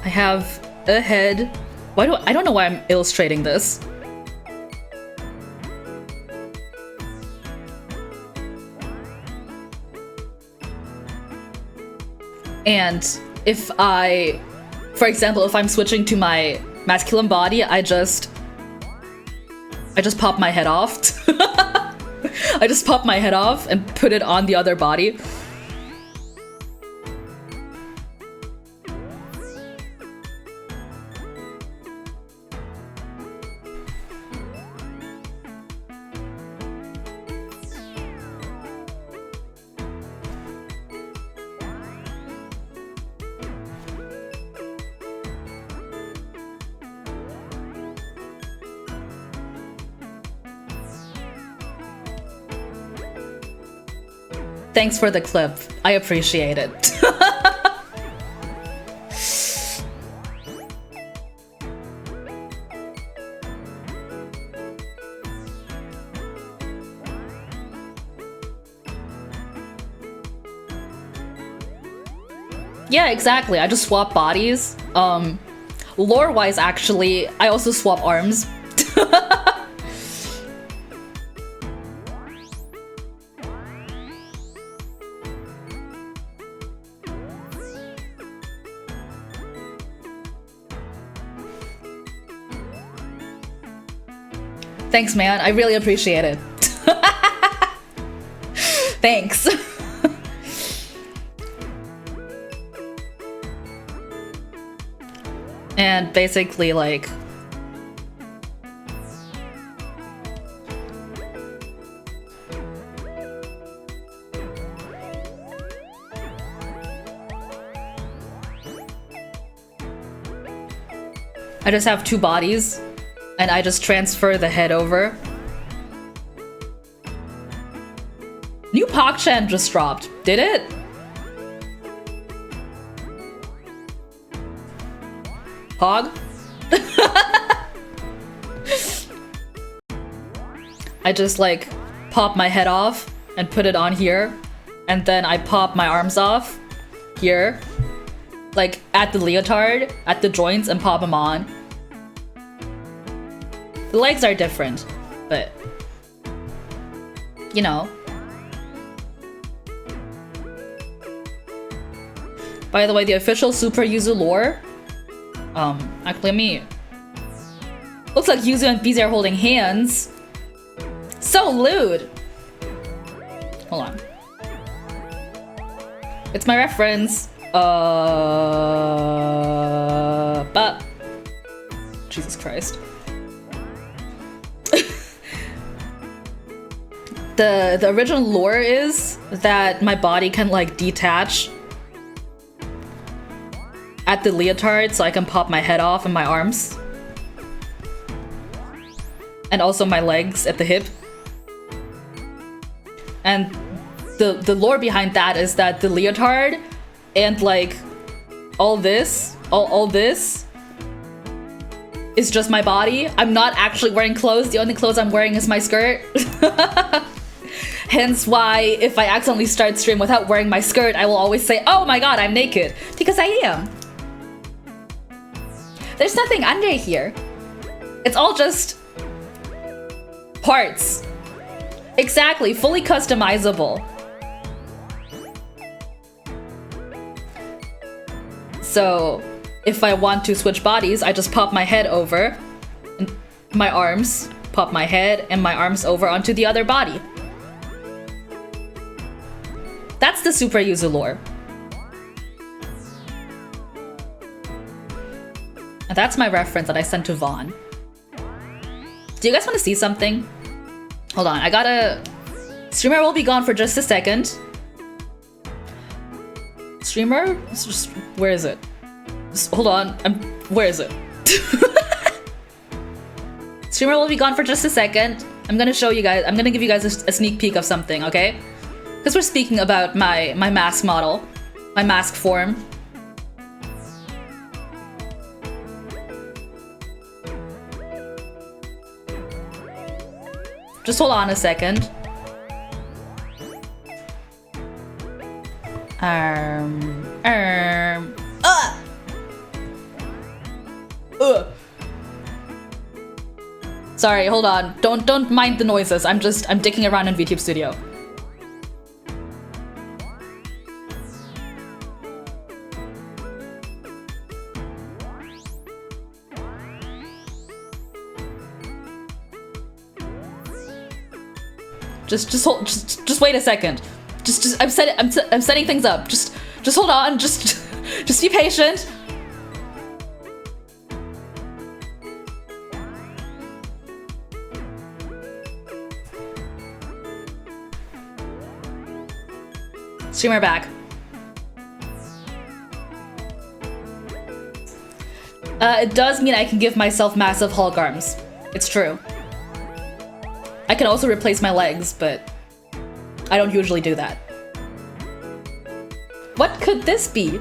I have a head. I don't know why I'm illustrating this. And if I, for example, if I'm switching to my masculine body, I just I just pop my head off. I just pop my head off and put it on the other body. Thanks for the clip. I appreciate it. Yeah, exactly. I just swap bodies. Lore-wise, actually, I also swap arms. Thanks, man. I really appreciate it. Thanks. And basically, like... I just have two bodies. And I just transfer the head over. New PogChan just dropped. Did it? Pog? I just like pop my head off and put it on here. And then I pop my arms off here. Like at the leotard, at the joints, and pop them on. The legs are different, but you know. By the way, the official Super Yuzu lore. Actually, let me. Looks like Yuzu and BZ are holding hands. So lewd. Hold on. It's my reference. But Jesus Christ. The original lore is that my body can like detach at the leotard so I can pop my head off and my arms. And also my legs at the hip. And the lore behind that is that the leotard and like all this is just my body. I'm not actually wearing clothes. The only clothes I'm wearing is my skirt. Hence why if I accidentally start stream without wearing my skirt, I will always say, oh my god, I'm naked. Because I am. There's nothing under here. It's all just parts. Exactly, fully customizable. So if I want to switch bodies, I just pop my head over, and my arms, pop my head and my arms over onto the other body. That's the Super Yuzu lore. And that's my reference that I sent to Vaughn. Do you guys want to see something? Hold on, I gotta... Streamer will be gone for just a second. Streamer? Where is it? Hold on, where is it? Streamer will be gone for just a second. I'm gonna show you guys, I'm gonna give you guys a sneak peek of something, okay? Because we're speaking about my mask model, my mask form. Just hold on a second. Sorry, hold on. Don't mind the noises. I'm dicking around in VTube Studio. Just hold. Just wait a second. I'm setting things up. Just hold on. Just be patient. Streamer back. It does mean I can give myself massive Hulk arms. It's true. I can also replace my legs, but I don't usually do that. What could this be?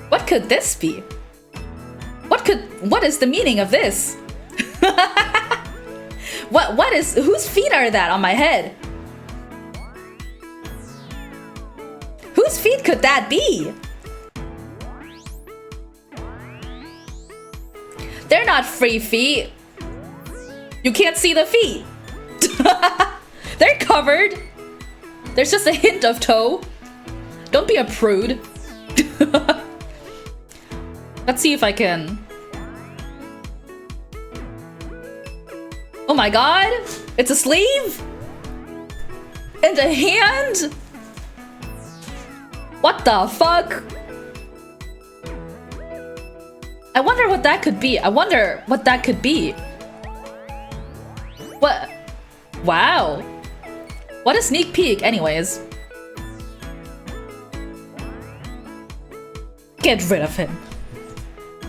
What could this be? What is the meaning of this? Whose feet are that on my head? Whose feet could that be? They're not free feet. You can't see the feet. They're covered. There's just a hint of toe. Don't be a prude. Let's see if I can. Oh my god! It's a sleeve? And a hand? What the fuck? I wonder what that could be. What? Wow. What a sneak peek, anyways. Get rid of him.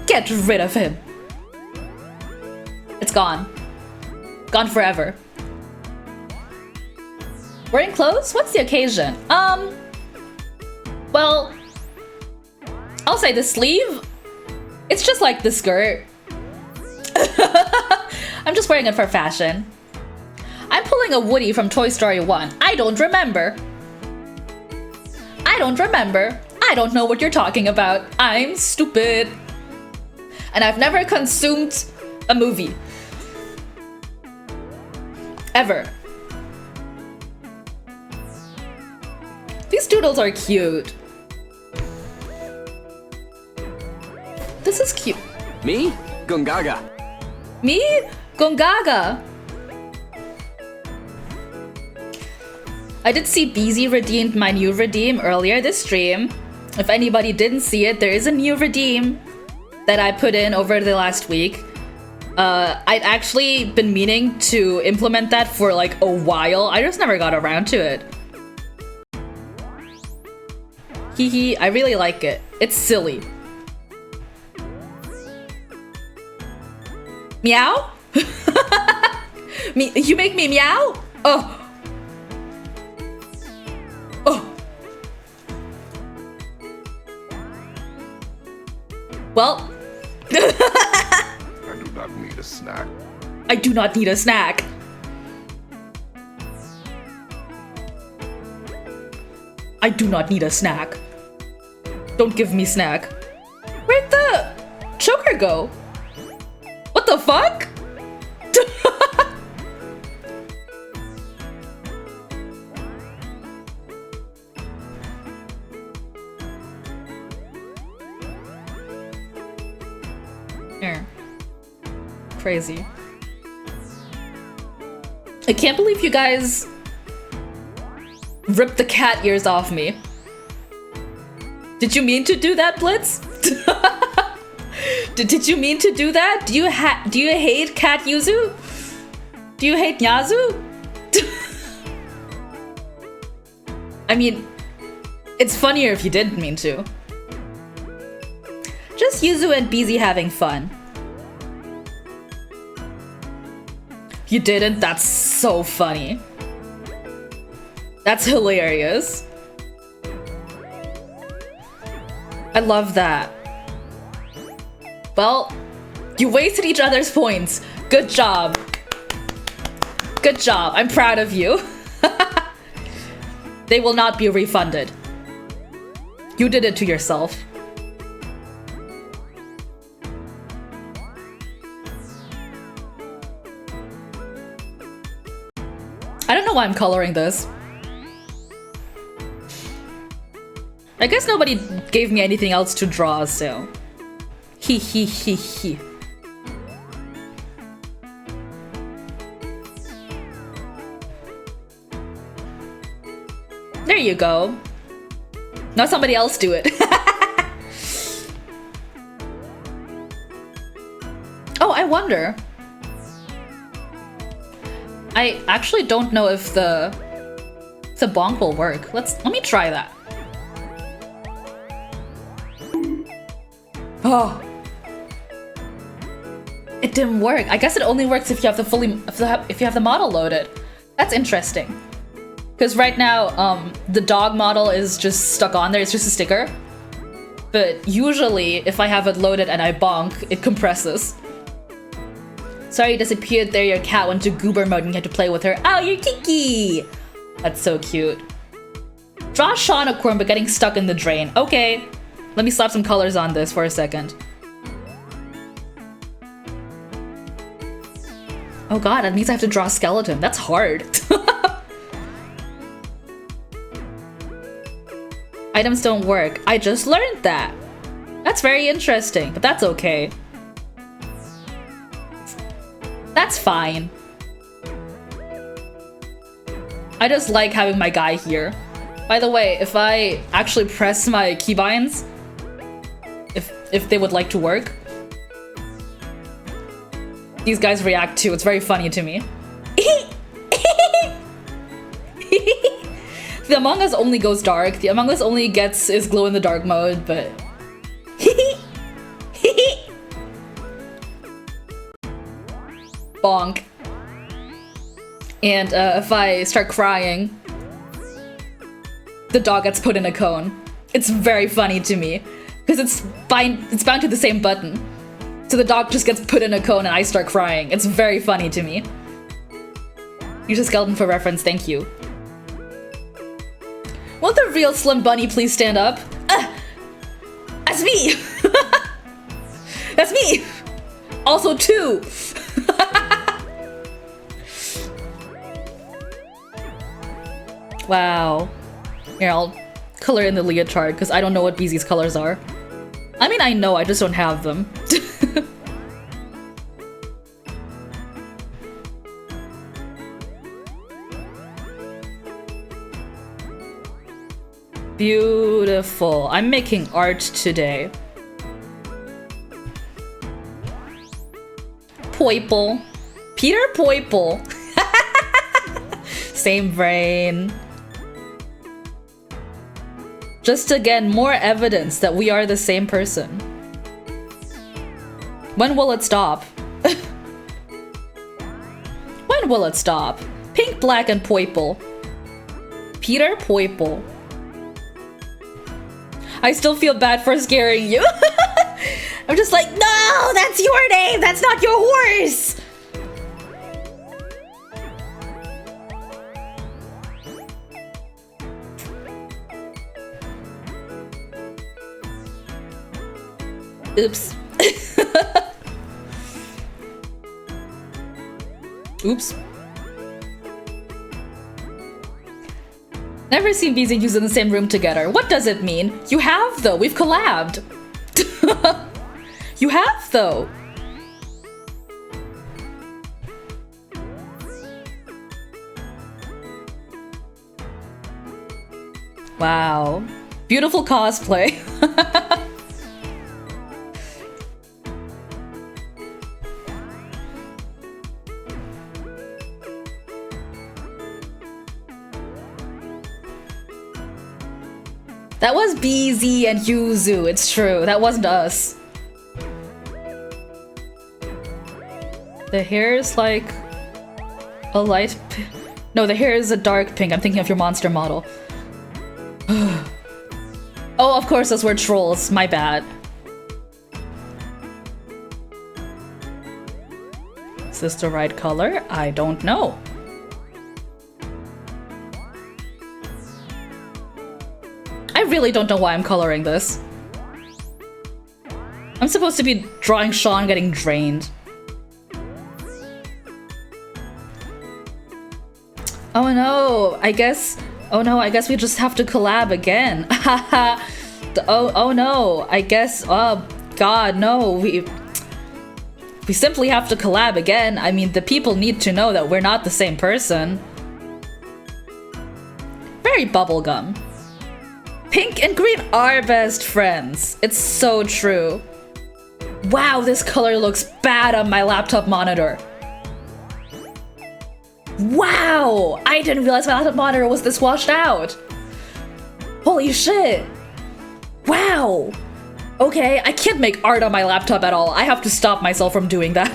Get rid of him. It's gone. Gone forever. Wearing clothes? What's the occasion? Well, I'll say the sleeve. It's just like the skirt. I'm just wearing it for fashion. I'm pulling a Woody from Toy Story 1. I don't remember. I don't know what you're talking about. I'm stupid. And I've never consumed a movie. Ever. These doodles are cute. This is cute. Me? Gongaga. Me? Gongaga. I did see BZ redeemed my new redeem earlier this stream. If anybody didn't see it, there is a new redeem that I put in over the last week. I'd actually been meaning to implement that for like a while. I just never got around to it. Hee, I really like it. It's silly. Meow? You make me meow? Oh. Oh. Well. I do not need a snack. I do not need a snack. I do not need a snack. Don't give me snack. Where'd the choker go? What the fuck? Here. Crazy. I can't believe you guys ripped the cat ears off me. Did you mean to do that, Blitz? Did you mean to do that? Do you hate Cat Yuzu? Do you hate Nyazu? I mean, it's funnier if you didn't mean to. Just Yuzu and BZ having fun. You didn't? That's so funny. That's hilarious. I love that. Well, you wasted each other's points. Good job. Good job. I'm proud of you. They will not be refunded. You did it to yourself. I don't know why I'm coloring this. I guess nobody gave me anything else to draw, so. He. you go. Now somebody else do it. Oh, I wonder. I actually don't know if the bonk will work. Let me try that. Oh. It didn't work. I guess it only works if you have the model loaded. That's interesting. Because right now, the dog model is just stuck on there. It's just a sticker. But usually, if I have it loaded and I bonk, it compresses. Sorry you disappeared there. Your cat went to goober mode and you had to play with her. Oh, you're Kiki! That's so cute. Draw Sean a corn but getting stuck in the drain. Okay. Let me slap some colors on this for a second. Oh god, that means I have to draw a skeleton. That's hard. Items don't work. I just learned that. That's very interesting, but that's okay. That's fine. I just like having my guy here. By the way, if I actually press my keybinds, if they would like to work, these guys react too. It's very funny to me. The Among Us only goes dark. The Among Us only is glow in the dark mode, but bonk. And if I start crying, the dog gets put in a cone. It's very funny to me because it's bound to the same button. So the dog just gets put in a cone and I start crying. It's very funny to me. Use a skeleton for reference, thank you. Won't the real Slim Bunny please stand up? That's me! That's me! Also two! Wow. Here, I'll color in the leotard because I don't know what BZ's colors are. I mean, I know, I just don't have them. Beautiful. I'm making art today. Poiple. Peter Poiple. Same brain. Just again, more evidence that we are the same person. When will it stop? When will it stop? Pink, black, and Poiple. Peter Poiple. I still feel bad for scaring you. I'm just like, no, that's your name. That's not your horse. Oops. Oops. Never seen Bees and Hughes in the same room together. What does it mean? You have, though. We've collabed. You have, though. Wow. Beautiful cosplay. That was BZ and Yuzu, it's true. That wasn't us. The hair is like a light no, the hair is a dark pink. I'm thinking of your monster model. Oh, of course, those were trolls. My bad. Is this the right color? I don't know. I really don't know why I'm coloring this. I'm supposed to be drawing Sean getting drained. Oh no, I guess... Oh no, I guess we just have to collab again. Haha. Oh no, I guess... Oh god, no. We simply have to collab again. I mean, the people need to know that we're not the same person. very bubblegum. Pink and green are best friends. It's so true. Wow, this color looks bad on my laptop monitor. Wow, I didn't realize my laptop monitor was this washed out. Holy shit. Wow. Okay, I can't make art on my laptop at all. I have to stop myself from doing that.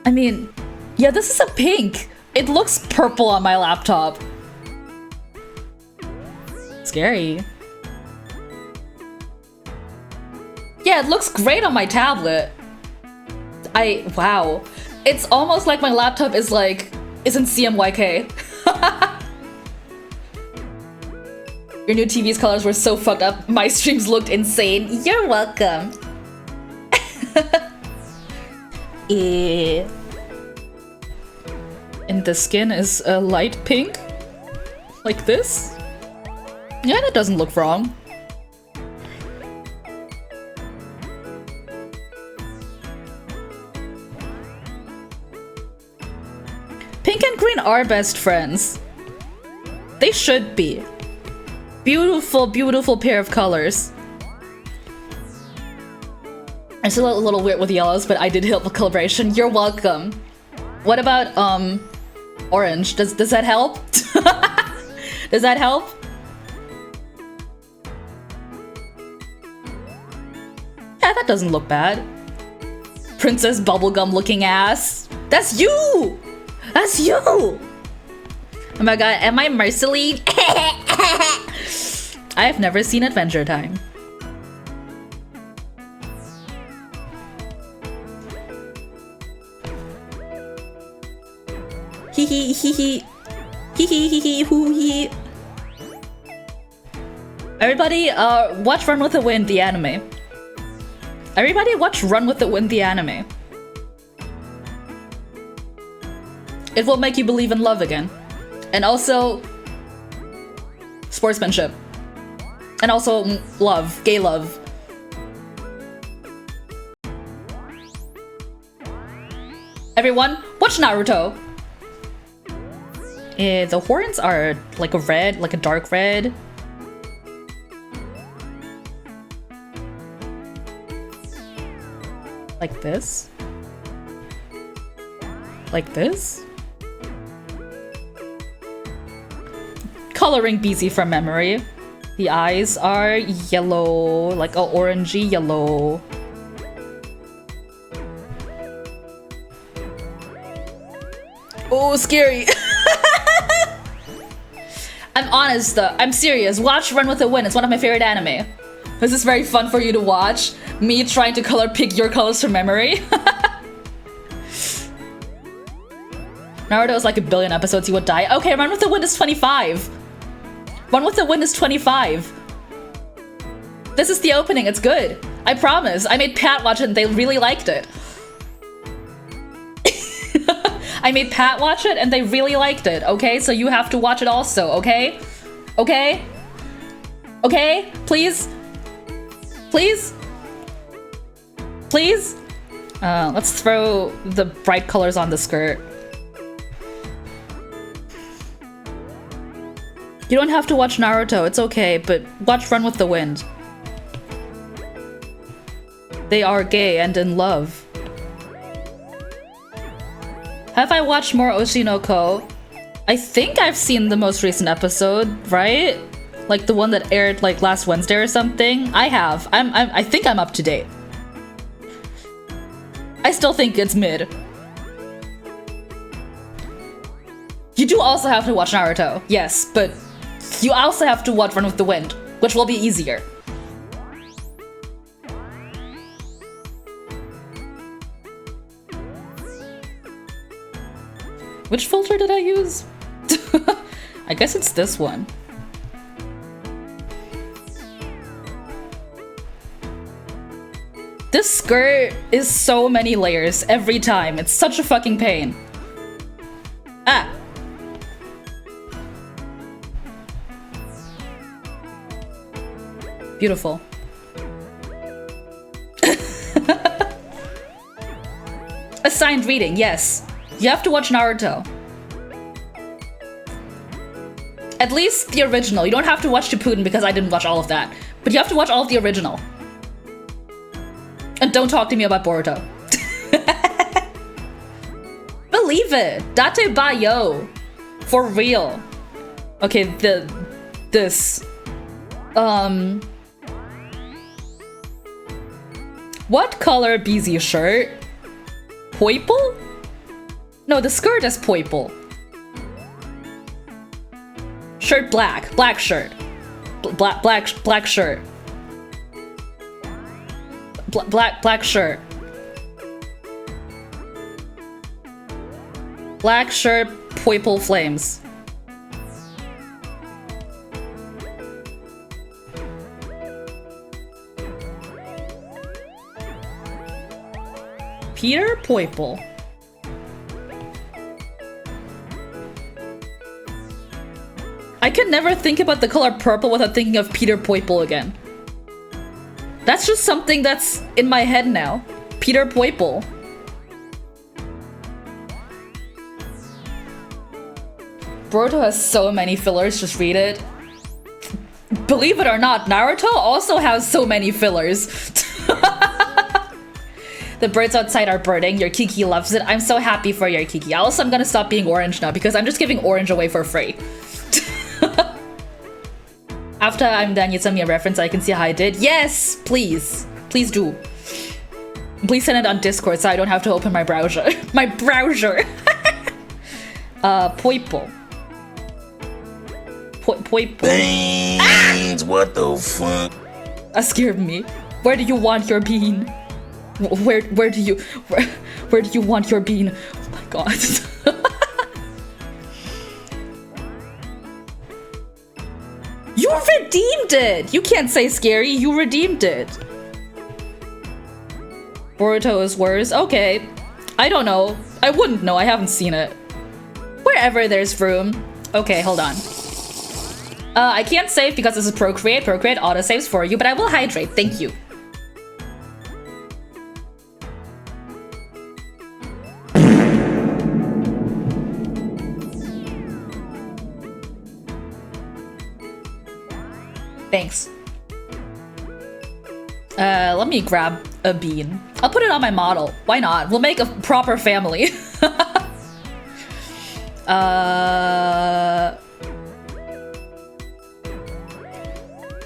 I mean, yeah, this is a pink. It looks purple on my laptop. Scary. Yeah, it looks great on my tablet. Wow. It's almost like my laptop is in CMYK. Your new TV's colors were so fucked up. My streams looked insane. You're welcome. And the skin is a light pink? Like this? Yeah, that doesn't look wrong. Pink and green are best friends. They should be. Beautiful, beautiful pair of colors. I'm still a little weird with yellows, but I did help with calibration. You're welcome. What about, orange? Does that help? Does that help? Yeah, that doesn't look bad. Princess Bubblegum looking ass. That's you! That's you! Oh my god, am I Mercilene? I've never seen Adventure Time. Hee hee hee hee. Hee hee hee hee hoo hee. Everybody, watch Run with the Wind, the anime. Everybody watch Run with the Wind, the anime. It will make you believe in love again. And also, sportsmanship. And also, love. Gay love. Everyone, watch Naruto. The horns are like a red, like a dark red. Like this. Like this. Coloring BZ from memory. The eyes are yellow, like a orangey yellow. Oh, scary. I'm honest though, I'm serious. Watch Run with the Wind, it's one of my favorite anime. This is very fun for you to watch. Me trying to color pick your colors from memory. Naruto is like a billion episodes, he would die. Okay, Run with the Wind is 25. Run with the Wind is 25. This is the opening, it's good. I promise. I made Pat watch it and they really liked it. I made Pat watch it and they really liked it, okay? So you have to watch it also, okay? Okay? Okay? Please? Please? Please? Let's throw the bright colors on the skirt. You don't have to watch Naruto, it's okay, but watch Run with the Wind. They are gay and in love. Have I watched more Oshinoko? I think I've seen the most recent episode, right? Like the one that aired like last Wednesday or something. I have. I think I'm up to date. I still think it's mid. You do also have to watch Naruto, yes, but you also have to watch Run with the Wind, which will be easier. Which filter did I use? I guess it's this one. This skirt is so many layers every time. It's such a fucking pain. Ah! Beautiful. assigned reading, yes. You have to watch Naruto. At least the original. You don't have to watch Shippuden because I didn't watch all of that. But you have to watch all of the original. And don't talk to me about Boruto. Believe it. Date Bayo. For real. Okay, this. What color BZ shirt? Purple? No, the skirt is purple. Shirt black. Black shirt. Black shirt. Black shirt. Black shirt, purple flames. Peter Purple. I can never think about the color purple without thinking of Peter Purple again. That's just something that's in my head now. Peter Purple. Boruto has so many fillers, just read it. Believe it or not, Naruto also has so many fillers. The birds outside are birding. Your Kiki loves it. I'm so happy for your Kiki. Also, I'm gonna stop being orange now because I'm just giving orange away for free. After I'm done, you send me a reference so I can see how I did. Yes, please. Please do. Please send it on Discord so I don't have to open my browser. My browser. Purple. Beans, what the fuck? That scared me. Where do you want your bean? Where do you want your bean? Oh my god. You redeemed it! You can't say scary, you redeemed it. Boruto is worse. Okay. I don't know. I wouldn't know, I haven't seen it. Wherever there's room. Okay, hold on. I can't save because this is Procreate. Procreate autosaves for you, but I will hydrate. Thank you. Thanks. Let me grab a bean. I'll put it on my model. Why not? We'll make a proper family.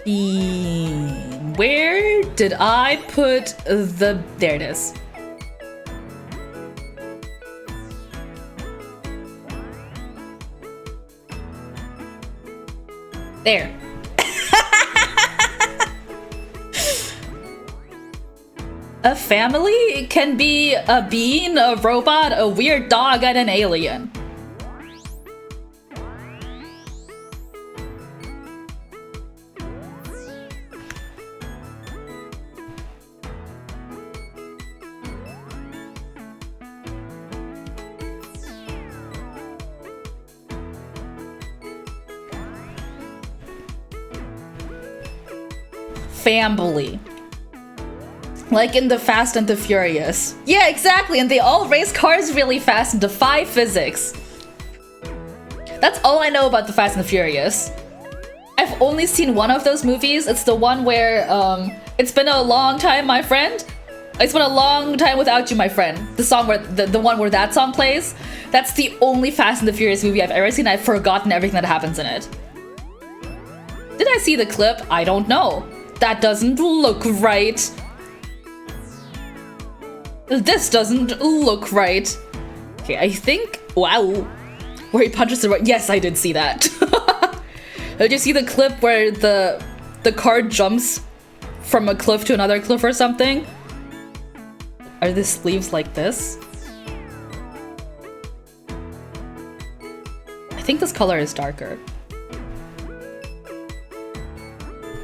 Bean. Where did I put the... There it is. There. A family can be a bean, a robot, a weird dog, and an alien. Family. Like in the Fast and the Furious. Yeah, exactly, and they all race cars really fast and defy physics. That's all I know about the Fast and the Furious. I've only seen one of those movies. It's the one where, it's been a long time, my friend. It's been a long time without you, my friend. The song where, the one where that song plays. That's the only Fast and the Furious movie I've ever seen. I've forgotten everything that happens in it. Did I see the clip? I don't know. That doesn't look right. This doesn't look right. Okay, I think... Wow. Where he punches the right... Yes, I did see that. Did you see the clip where the car jumps from a cliff to another cliff or something? Are the sleeves like this? I think this color is darker.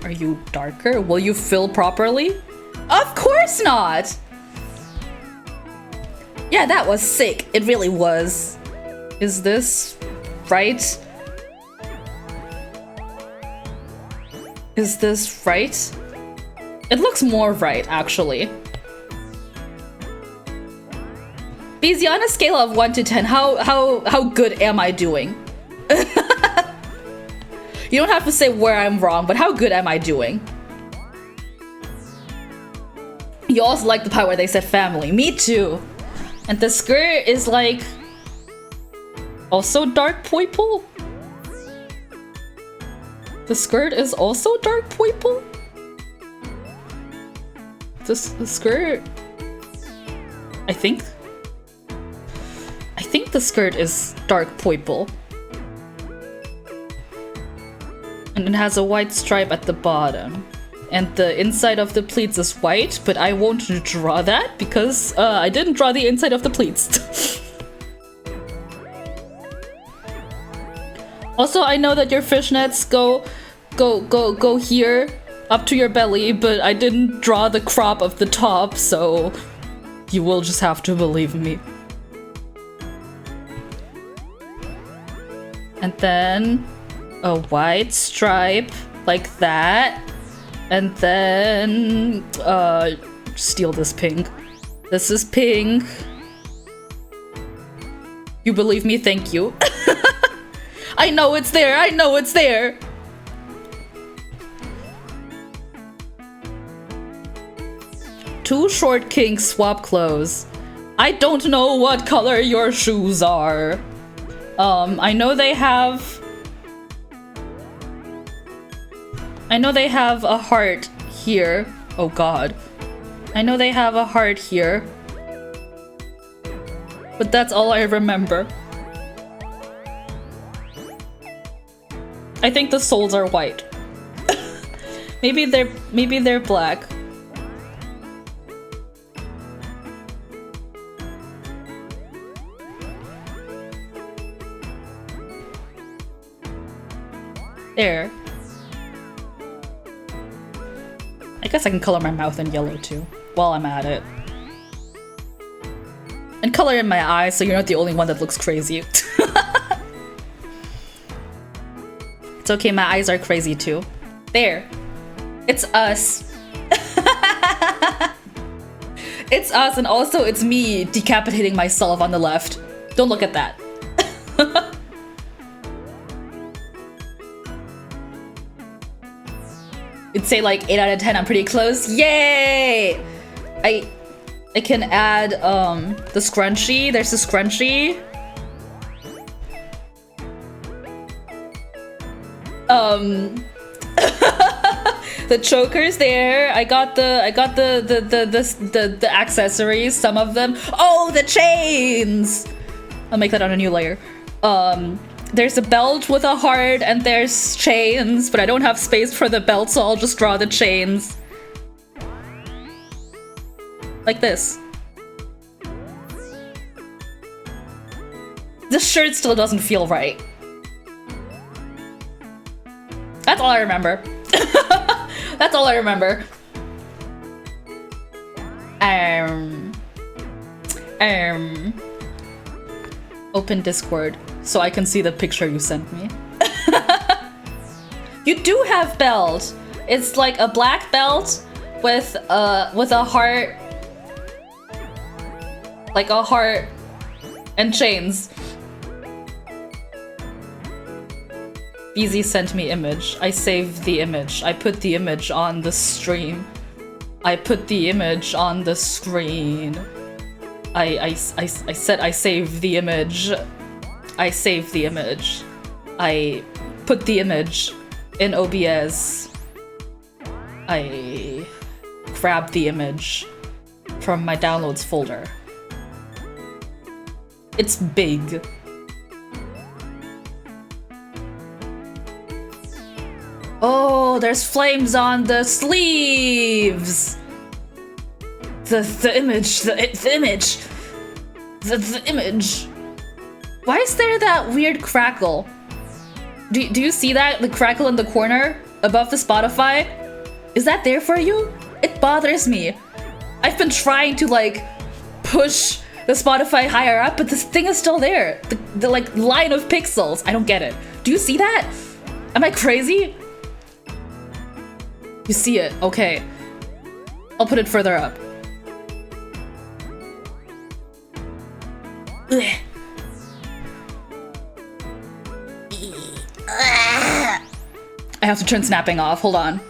Are you darker? Will you fill properly? Of course not! Yeah, that was sick. It really was. Is this right? Is this right? It looks more right, actually. BZ, on a scale of 1 to 10, how good am I doing? You don't have to say where I'm wrong, but how good am I doing? You also like the part where they said family. Me too. And the skirt is like also dark purple. The skirt is also dark purple. The skirt. I think the skirt is dark purple. And it has a white stripe at the bottom. And the inside of the pleats is white, but I won't draw that because I didn't draw the inside of the pleats. Also, I know that your fishnets go here up to your belly, but I didn't draw the crop of the top, so you will just have to believe me. And then a white stripe like that. And then steal this pink. This is pink. You believe me? Thank you. I know it's there. I know it's there. Two short kinks swap clothes. I don't know what color your shoes are. I know they have a heart here. Oh god. I know they have a heart here. But that's all I remember. I think the soles are white. maybe they're black. There. I guess I can color my mouth in yellow too, while I'm at it. And color in my eyes so you're not the only one that looks crazy. It's okay, my eyes are crazy too. There. It's us. It's us, and also it's me decapitating myself on the left. Don't look at that. It'd say like 8 out of 10, I'm pretty close. Yay! I can add the scrunchie. There's a scrunchie. The choker's there. I got the accessories, some of them. Oh, the chains! I'll make that on a new layer. There's a belt with a heart and there's chains, but I don't have space for the belt, so I'll just draw the chains. Like this. This shirt still doesn't feel right. That's all I remember. That's all I remember. Open Discord so I can see the picture you sent me. You do have belt. It's like a black belt with a heart, like a heart and chains. BZ sent me image. I saved the image. I put the image on the stream. I put the image on the screen. I said I saved the image. I saved the image. I put the image in OBS. I grabbed the image from my downloads folder. It's big. Oh, there's flames on the sleeves. The image. Why is there that weird crackle? Do you see that? The crackle in the corner above the Spotify? Is that there for you? It bothers me. I've been trying to like push the Spotify higher up, but this thing is still there. The like line of pixels. I don't get it. Do you see that? Am I crazy? You see it? Okay. I'll put it further up. Ugh. I have to turn snapping off. Hold on.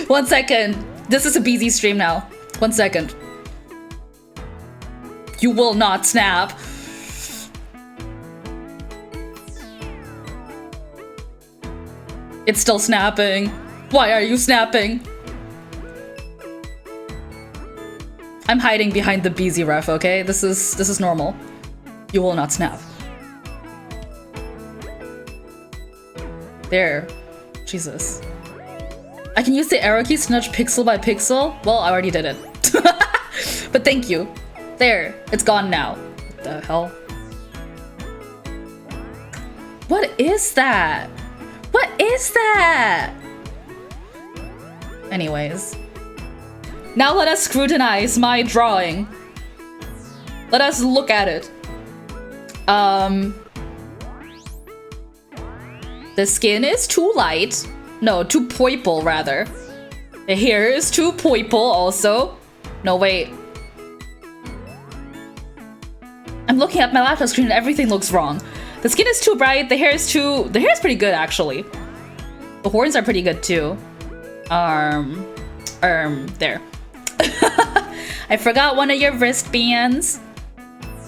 1 second. This is a BZ stream now. 1 second. You will not snap. It's still snapping. Why are you snapping? I'm hiding behind the BZ ref, okay? This is normal. You will not snap. There. Jesus. I can use the arrow keys to nudge pixel by pixel? Well, I already did it. But thank you. There. It's gone now. What the hell? What is that? What is that? Anyways. Now let us scrutinize my drawing. Let us look at it. The skin is too light. No, too purple rather. The hair is too purple also. No, wait. I'm looking at my laptop screen and everything looks wrong. The skin is too bright, the hair is pretty good actually. The horns are pretty good too. There. I forgot one of your wristbands.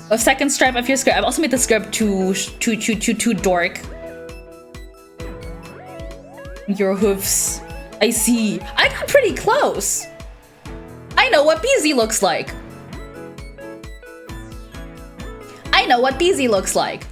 A second stripe of your skirt. I've also made the skirt too dork. Your hoofs. I see. I got pretty close. I know what BZ looks like. I know what BZ looks like.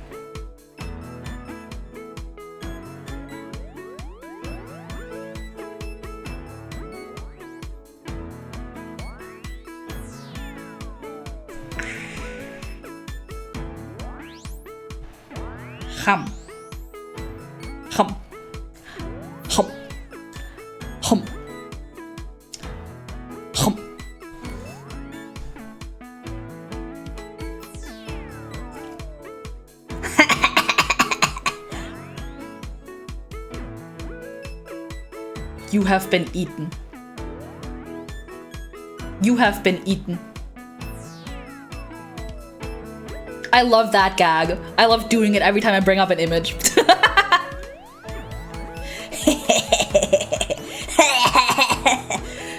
Hum. Hum. Hum. Hum. Hum. You have been eaten. You have been eaten. I love that gag. I love doing it every time I bring up an image.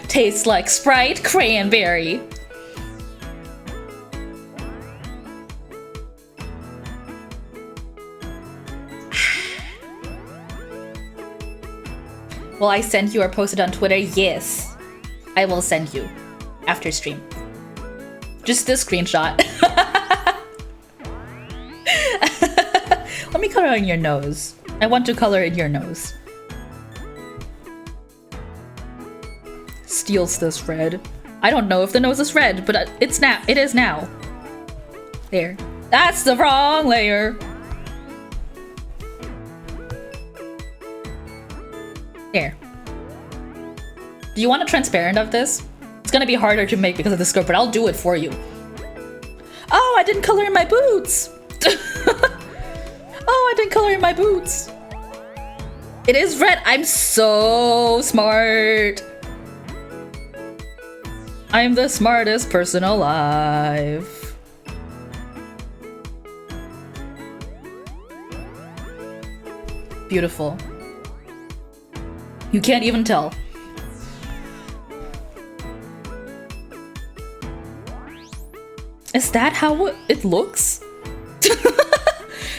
Tastes like Sprite cranberry. Will I send you or post it on Twitter? Yes. I will send you after stream. Just this screenshot. Let me color in your nose. I want to color in your nose. Steals this red. I don't know if the nose is red, but it's now. It is now. There. That's the wrong layer. There. Do you want a transparent of this? It's gonna be harder to make because of the scope, but I'll do it for you. Oh, I didn't color in my boots. Oh, I didn't color in my boots. It is red. I'm so smart. I'm the smartest person alive. Beautiful. You can't even tell. Is that how it looks?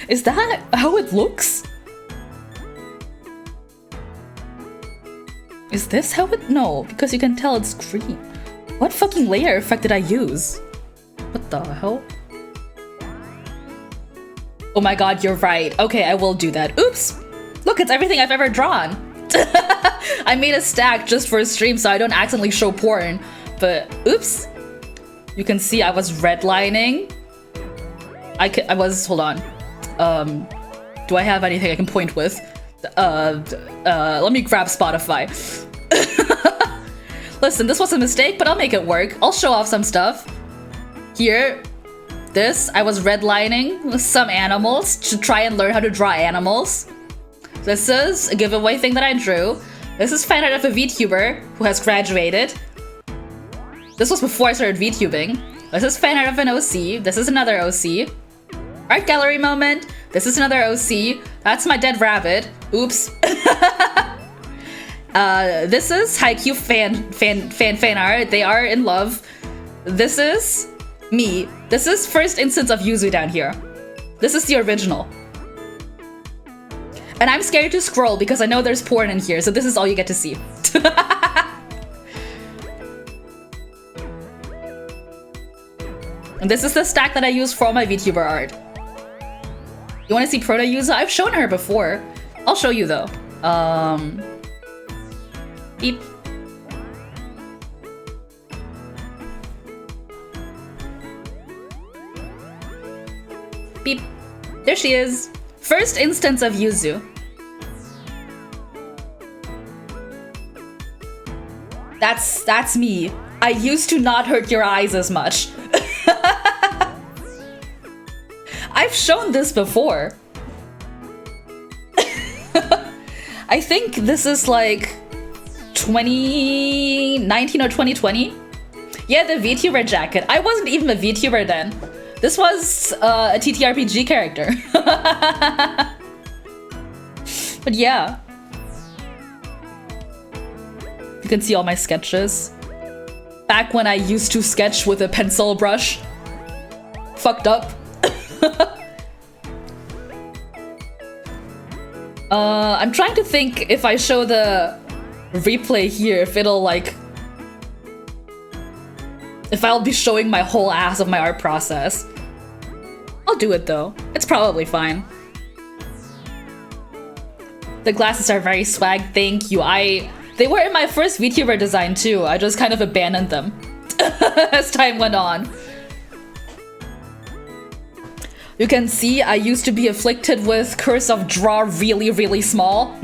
Is that how it looks? Is this how it? No, because you can tell it's green. What fucking layer effect did I use? What the hell? Oh my god, you're right. Okay, I will do that. Oops! Look, it's everything I've ever drawn. I made a stack just for a stream so I don't accidentally show porn. But oops. You can see I was redlining. I was, hold on. Do I have anything I can point with? Let me grab Spotify. Listen, this was a mistake, but I'll make it work. I'll show off some stuff. Here, this, I was redlining some animals to try and learn how to draw animals. This is a giveaway thing that I drew. This is fan art of a VTuber who has graduated. This was before I started VTubing. This is fan art of an OC. This is another OC. Art gallery moment. This is another OC. That's my dead rabbit. Oops. This is Haikyuu fan art. They are in love. This is me. This is first instance of Yuzu down here. This is the original. And I'm scared to scroll because I know there's porn in here, so this is all you get to see. And this is the stack that I use for all my VTuber art. You want to see Proto Yuzu? I've shown her before. I'll show you though. Beep. Beep. There she is. First instance of Yuzu. That's me. I used to not hurt your eyes as much. I've shown this before. I think this is like 2019 or 2020. Yeah, the VTuber jacket. I wasn't even a VTuber then. This was a TTRPG character. But yeah. You can see all my sketches. Back when I used to sketch with a pencil brush. Fucked up. I'm trying to think if I show the replay here, if it'll like... if I'll be showing my whole ass of my art process. I'll do it though. It's probably fine. The glasses are very swag, thank you. They were in my first VTuber design too. I just kind of abandoned them as time went on. You can see I used to be afflicted with curse of draw really, really small.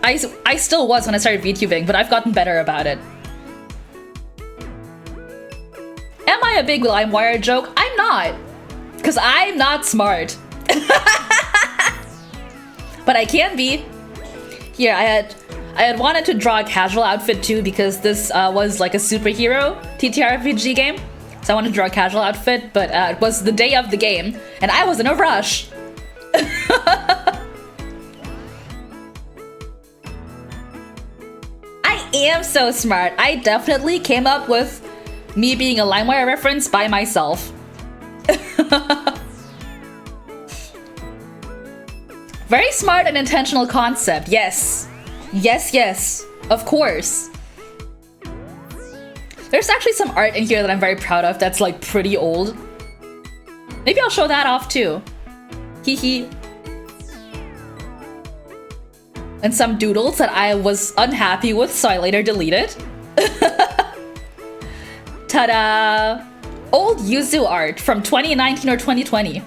I still was when I started VTubing, but I've gotten better about it. Am I a big LimeWire joke? I'm not. Because I'm not smart. But I can be. Here, I had wanted to draw a casual outfit too because this was like a superhero TTRPG game. So I wanted to draw a casual outfit, but it was the day of the game, and I was in a rush. I am so smart. I definitely came up with me being a LimeWire reference by myself. Very smart and intentional concept, yes. Yes, yes, of course. There's actually some art in here that I'm very proud of that's like pretty old. Maybe I'll show that off too. Hee hee. And some doodles that I was unhappy with, so I later deleted. Ta-da! Old Yuzu art from 2019 or 2020.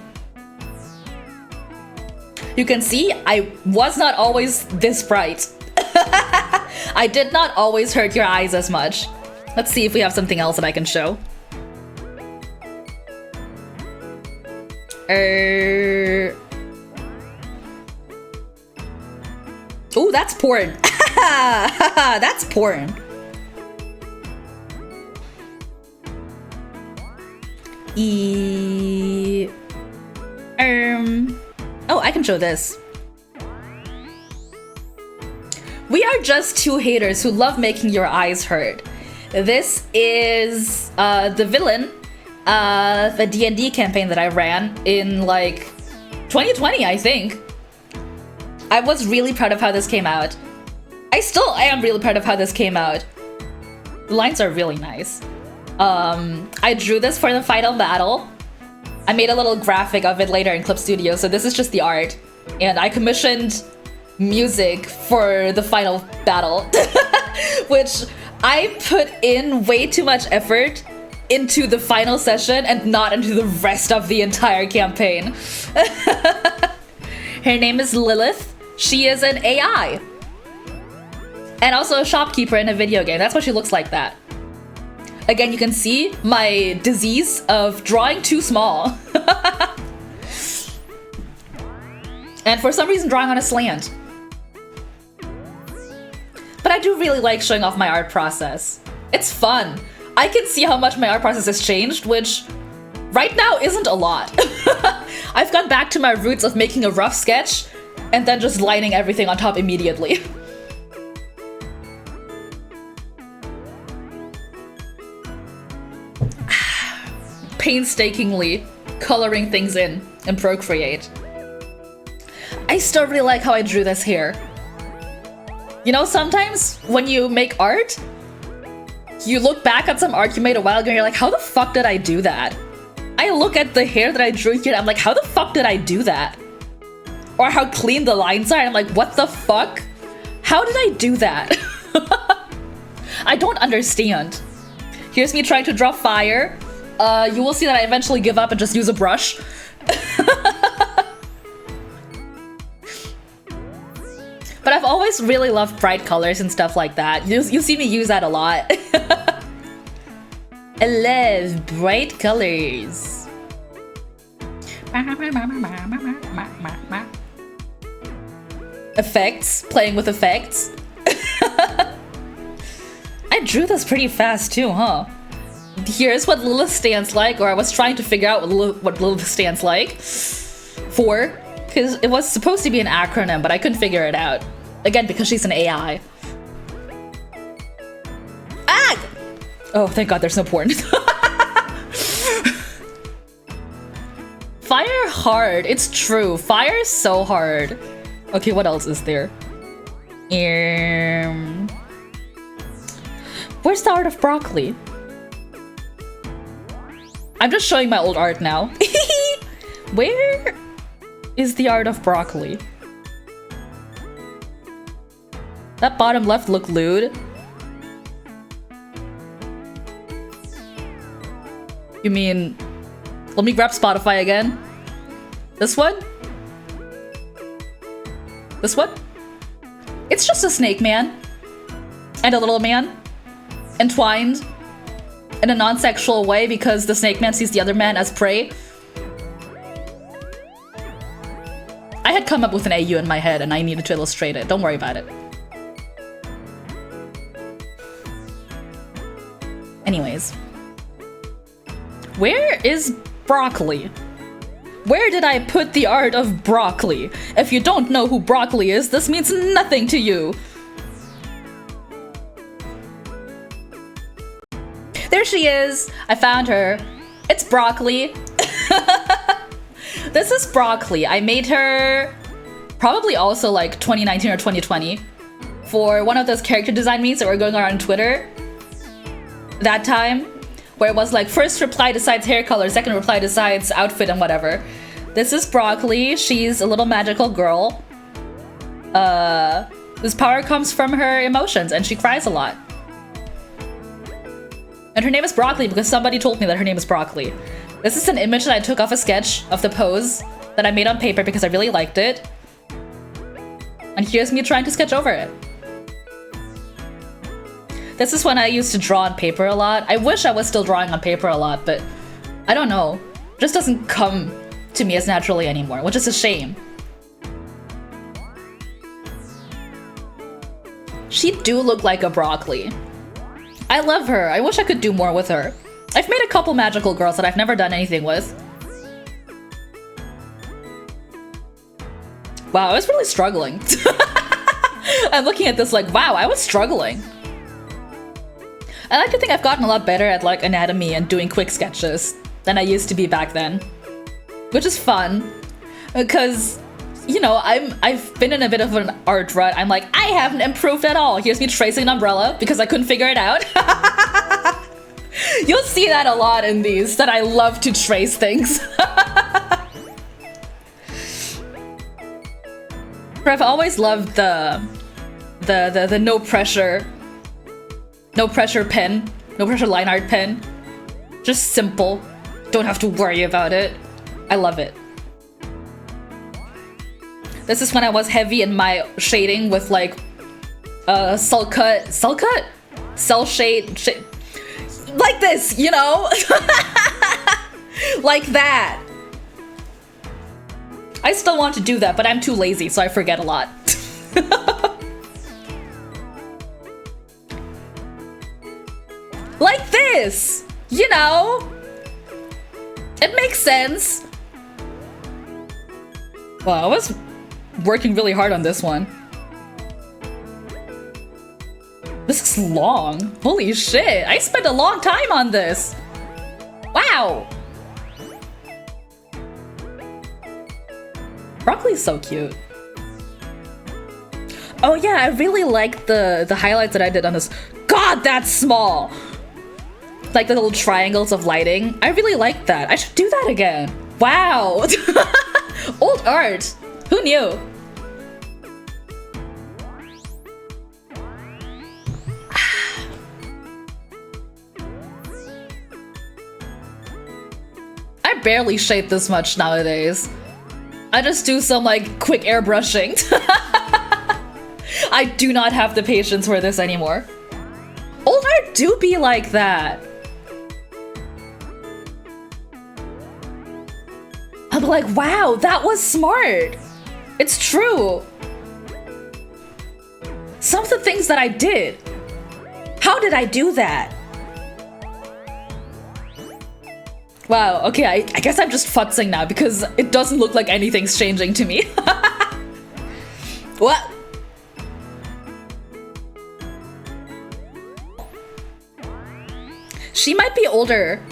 You can see I was not always this bright. I did not always hurt your eyes as much. Let's see if we have something else that I can show. Oh, that's porn. That's porn. Oh, I can show this. We are just two haters who love making your eyes hurt. This is the villain of a D&D campaign that I ran in like 2020, I think. I was really proud of how this came out. I still am really proud of how this came out. The lines are really nice. I drew this for the final battle. I made a little graphic of it later in Clip Studio, so this is just the art. And I commissioned music for the final battle, which I put in way too much effort into the final session and not into the rest of the entire campaign. Her name is Lilith. She is an AI. And also a shopkeeper in a video game. That's why she looks like that. Again, you can see my disease of drawing too small. And for some reason, drawing on a slant. But I do really like showing off my art process. It's fun. I can see how much my art process has changed, which right now isn't a lot. I've gone back to my roots of making a rough sketch and then just lining everything on top immediately. Painstakingly coloring things in Procreate. I still really like how I drew this here. You know, sometimes when you make art, you look back at some art you made a while ago and you're like, how the fuck did I do that? I look at the hair that I drew here and I'm like, how the fuck did I do that? Or how clean the lines are, and I'm like, what the fuck? How did I do that? I don't understand. Here's me trying to draw fire. You will see that I eventually give up and just use a brush. But I've always really loved bright colors and stuff like that. You see me use that a lot. I love bright colors. Effects, playing with effects. I drew this pretty fast too, huh? Here's what Lilith stands like, or I was trying to figure out what Lilith stands like for, because it was supposed to be an acronym, but I couldn't figure it out. Again, because she's an AI. Ah! Oh, thank God there's no porn. Fire hard, it's true. Fire is so hard. Okay, what else is there? Where's the art of broccoli? I'm just showing my old art now. Where is the art of broccoli? That bottom left looked lewd. You mean... Let me grab Spotify again. This one? This one? It's just a snake man. And a little man. Entwined. In a non-sexual way because the snake man sees the other man as prey. I had come up with an AU in my head and I needed to illustrate it. Don't worry about it. Anyways. Where is broccoli? Where did I put the art of broccoli? If you don't know who broccoli is, this means nothing to you. There she is. I found her. It's broccoli. This is broccoli. I made her probably also like 2019 or 2020 for one of those character design meets that were going around on Twitter that time, where it was like first reply decides hair color, second reply decides outfit and whatever. This is broccoli. She's a little magical girl. This power comes from her emotions and she cries a lot. And her name is Broccoli because somebody told me that her name is Broccoli. This is an image that I took off a sketch of the pose that I made on paper because I really liked it. And here's me trying to sketch over it. This is when I used to draw on paper a lot. I wish I was still drawing on paper a lot, but I don't know. It just doesn't come to me as naturally anymore, which is a shame. She do look like a broccoli. I love her. I wish I could do more with her. I've made a couple magical girls that I've never done anything with. Wow, I was really struggling. I'm looking at this like, wow, I was struggling. I like to think I've gotten a lot better at like anatomy and doing quick sketches than I used to be back then. Which is fun, because, you know, I've been in a bit of an art rut. I'm like, I haven't improved at all. Here's me tracing an umbrella because I couldn't figure it out. You'll see that a lot in these, that I love to trace things. But I've always loved the no pressure pen, no pressure line art pen. Just simple. Don't have to worry about it. I love it. This is when I was heavy in my shading with like cell shade, like this, you know? Like that. I still want to do that, but I'm too lazy, so I forget a lot. Like this! this. You know? It makes sense. Well, I was working really hard on this one. This is long. Holy shit. I spent a long time on this. Wow. Broccoli's so cute. Oh yeah, I really like the highlights that I did on this. God, that's small! Like the little triangles of lighting. I really like that. I should do that again. Wow! Old art! Who knew? I barely shade this much nowadays. I just do some like quick airbrushing. I do not have the patience for this anymore. Old art do be like that. I'm like, wow, that was smart. It's true. Some of the things that I did. How did I do that? Wow, okay, I guess I'm just futzing now because it doesn't look like anything's changing to me. What? She might be older.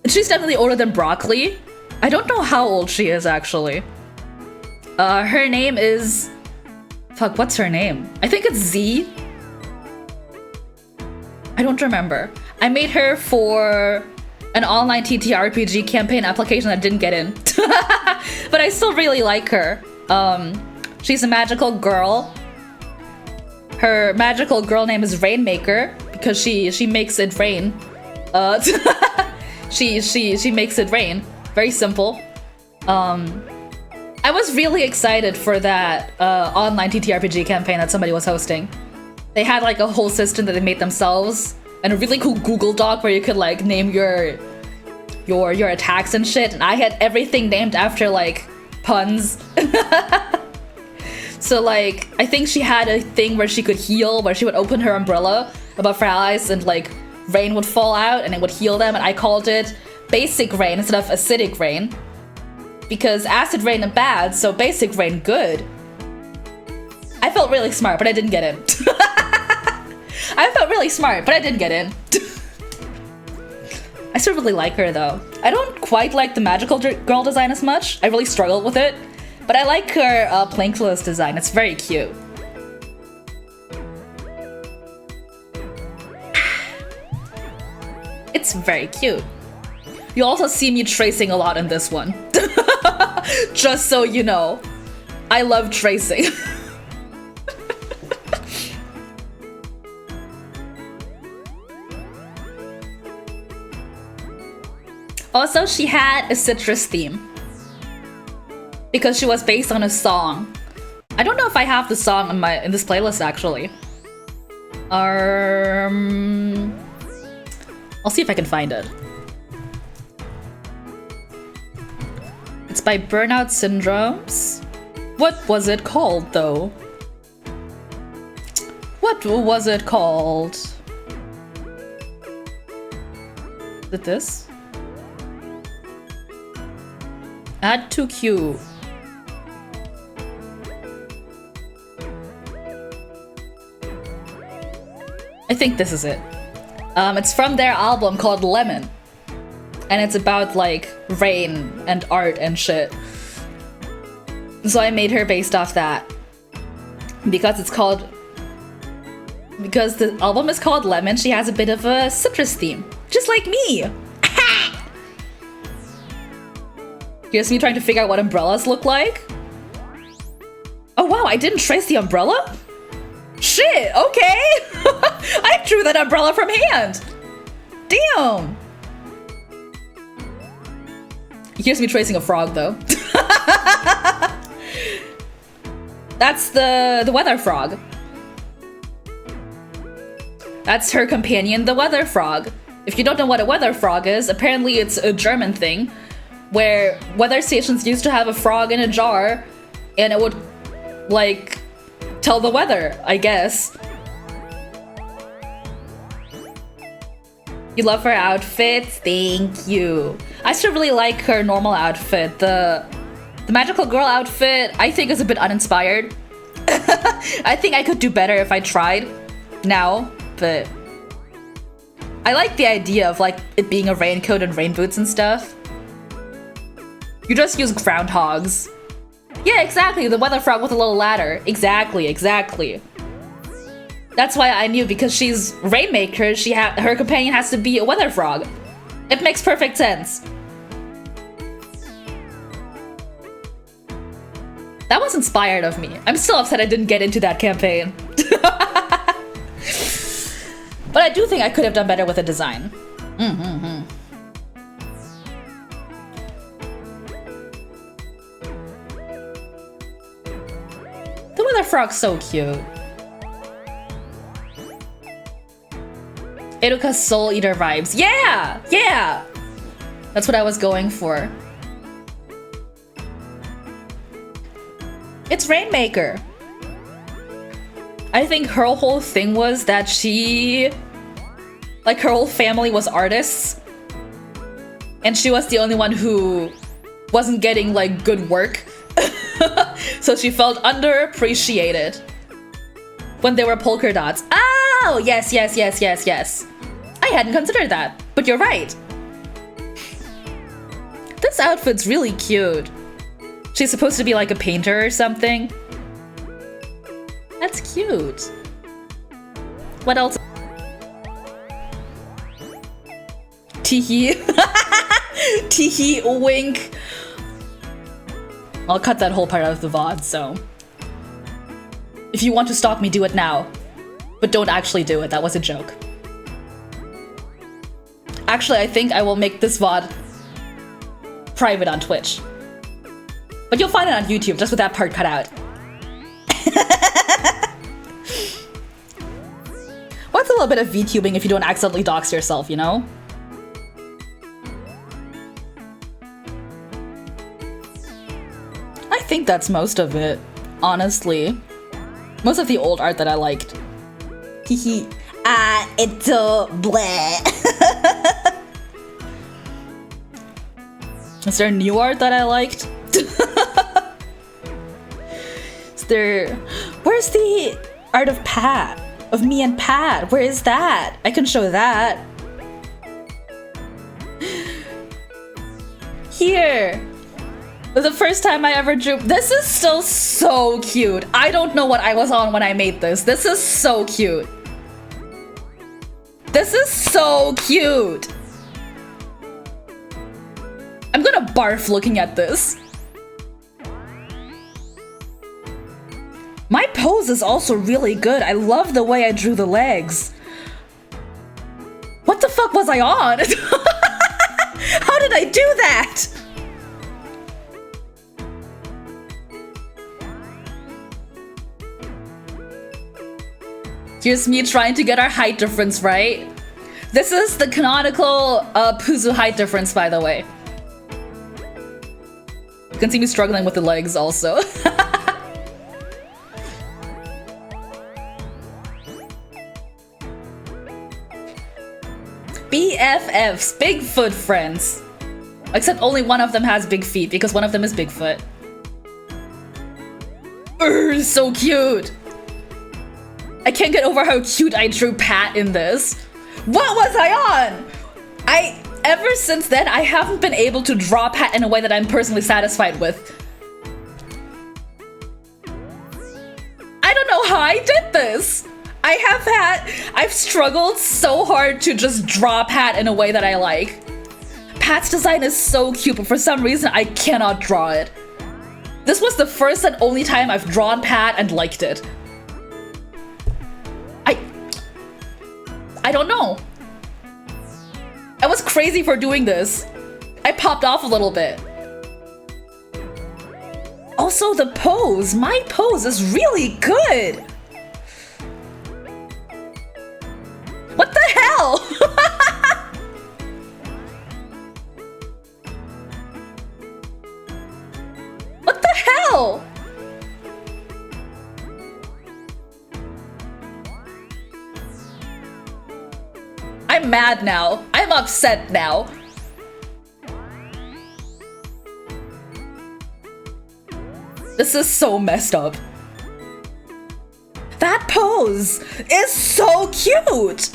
She's definitely older than Broccoli. I don't know how old she is, actually. Her name is... Fuck, what's her name? I think it's Z. I don't remember. I made her for an online TTRPG campaign application that didn't get in. But I still really like her. She's a magical girl. Her magical girl name is Rainmaker because she makes it rain. She makes it rain. Very simple. I was really excited for that online TTRPG campaign that somebody was hosting. They had like a whole system that they made themselves and a really cool Google Doc where you could like name your attacks and shit. And I had everything named after like puns. So like, I think she had a thing where she could heal, where she would open her umbrella above her eyes and like rain would fall out and it would heal them. And I called it basic rain instead of acidic rain. Because acid rain is bad, so basic rain good. I felt really smart, but I didn't get in. I felt really smart, but I didn't get in. I still really like her though. I don't quite like the magical girl design as much. I really struggled with it. But I like her plain clothes design. It's very cute. It's very cute. You also see me tracing a lot in this one. Just so you know. I love tracing. Also, she had a citrus theme. Because she was based on a song. I don't know if I have the song in this playlist actually. I'll see if I can find it. It's by Burnout Syndromes. What was it called though? What was it called? Is it this? Add to queue. I think this is it. It's from their album called Lemon. And it's about like rain and art and shit. So I made her based off that. Because the album is called Lemon, she has a bit of a citrus theme. Just like me! Here's me trying to figure out what umbrellas look like. Oh wow, I didn't trace the umbrella? Shit, okay! I drew that umbrella from hand! Damn! Here's me tracing a frog though. That's the weather frog. That's her companion, the weather frog. If you don't know what a weather frog is, apparently it's a German thing where weather stations used to have a frog in a jar and it would like tell the weather, I guess. You love her outfits? Thank you. I still really like her normal outfit. The magical girl outfit, I think, is a bit uninspired. I think I could do better if I tried now, but I like the idea of like it being a raincoat and rain boots and stuff. You just use groundhogs. Yeah, exactly, the weather frog with a little ladder. Exactly. That's why I knew, because she's Rainmaker, her companion has to be a weather frog. It makes perfect sense. That was inspired of me. I'm still upset I didn't get into that campaign. But I do think I could have done better with the design. The weather frog's so cute. Iruka's Soul Eater vibes. Yeah! That's what I was going for. It's Rainmaker. I think her whole thing was that her whole family was artists. And she was the only one who wasn't getting, like, good work. So she felt underappreciated when there were polka dots. Oh, yes. I hadn't considered that, but you're right. This outfit's really cute. She's supposed to be like a painter or something. That's cute. What else? Teehee. Teehee, wink. I'll cut that whole part out of the VOD, so. If you want to stalk me, do it now. But don't actually do it, that was a joke. Actually, I think I will make this VOD private on Twitch. But you'll find it on YouTube, just with that part cut out. What's a little bit of VTubing if you don't accidentally dox yourself, you know? I think that's most of it, honestly. Most of the old art that I liked. Hehe. It's so bleh. Is there new art that I liked? Is there... Where's the art of Pat? Of me and Pat? Where is that? I can show that. Here. The first time I ever drew... This is still so cute. I don't know what I was on when I made this. This is so cute. This is so cute. I'm gonna barf looking at this. My pose is also really good. I love the way I drew the legs. What the fuck was I on? How did I do that? Here's me trying to get our height difference right. This is the canonical Puzu height difference, by the way. You can see me struggling with the legs also. BFFs, Bigfoot friends. Except only one of them has big feet because one of them is Bigfoot. So cute. I can't get over how cute I drew Pat in this. What was I on? Ever since then, I haven't been able to draw Pat in a way that I'm personally satisfied with. I don't know how I did this. I've struggled so hard to just draw Pat in a way that I like. Pat's design is so cute, but for some reason, I cannot draw it. This was the first and only time I've drawn Pat and liked it. I don't know. I was crazy for doing this. I popped off a little bit. Also, the pose. My pose is really good. What the hell? What the hell? I'm mad now. I'm upset now. This is so messed up. That pose is so cute.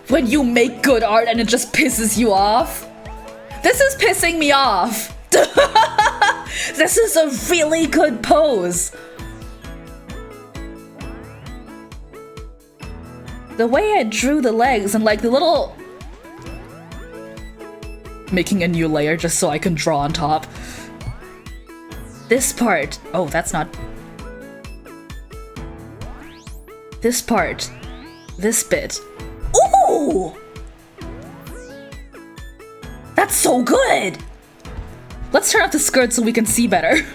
When you make good art and it just pisses you off. This is pissing me off. This is a really good pose. The way I drew the legs and like the little... Making a new layer just so I can draw on top. This part. Oh, that's not... This part. This bit. Ooh! That's so good! Let's turn off the skirt so we can see better.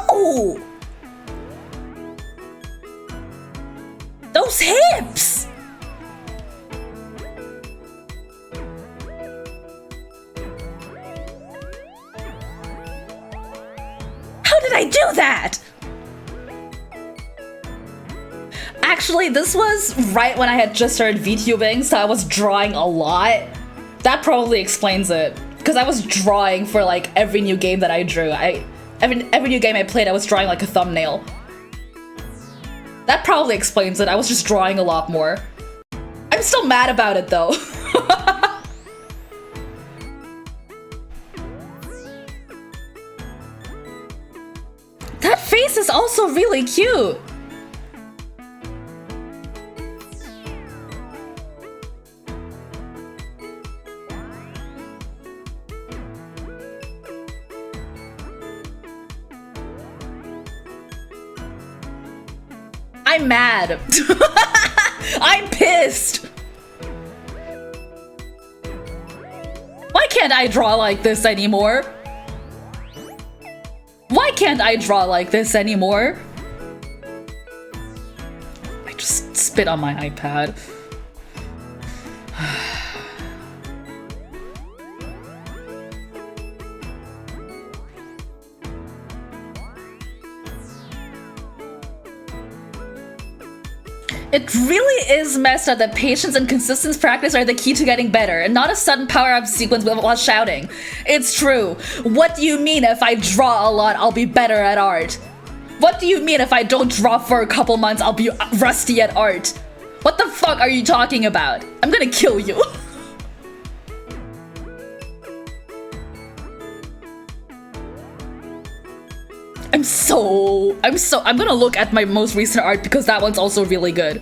Oh! Those hips! How did I do that? Actually, this was right when I had just started VTubing, so I was drawing a lot. That probably explains it. Because I was drawing for like every new game that I drew. Every new game I played, I was drawing like a thumbnail. That probably explains it. I was just drawing a lot more. I'm still mad about it though. That face is also really cute. I'm mad. I'm pissed. Why can't I draw like this anymore? Why can't I draw like this anymore? I just spit on my iPad. It really is messed up that patience and consistent practice are the key to getting better, and not a sudden power-up sequence while shouting. It's true. What do you mean if I draw a lot, I'll be better at art? What do you mean if I don't draw for a couple months, I'll be rusty at art? What the fuck are you talking about? I'm gonna kill you. I'm gonna look at my most recent art because that one's also really good.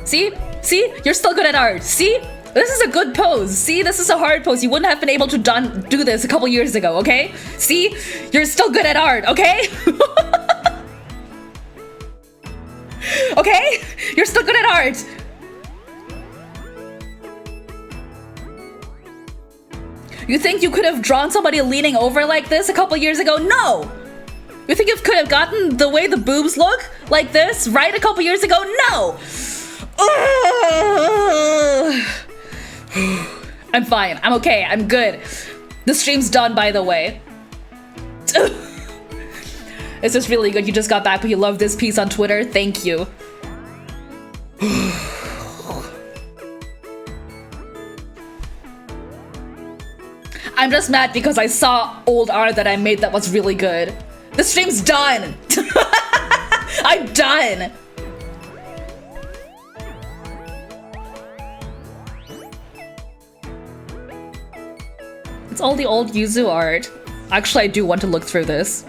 See? See? You're still good at art. See? This is a good pose. See? This is a hard pose. You wouldn't have been able to do this a couple years ago, okay? See? You're still good at art, okay? Okay? You're still good at art. You think you could have drawn somebody leaning over like this a couple years ago? No! You think you could have gotten the way the boobs look like this right a couple years ago? No! I'm fine. I'm okay. I'm good. The stream's done, by the way. It's just really good. You just got back, but you love this piece on Twitter. Thank you. I'm just mad because I saw old art that I made that was really good. The stream's done! I'm done! It's all the old Yuzu art. Actually, I do want to look through this.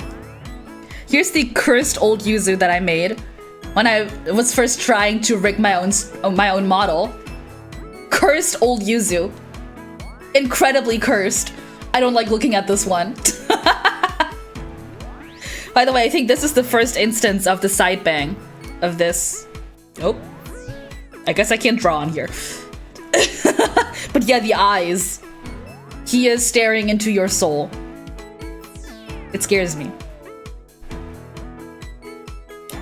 Here's the cursed old Yuzu that I made when I was first trying to rig my own model. Cursed old Yuzu. Incredibly cursed. I don't like looking at this one. By the way, I think this is the first instance of the side bang of this. Oh. I guess I can't draw on here. But yeah, the eyes. He is staring into your soul. It scares me.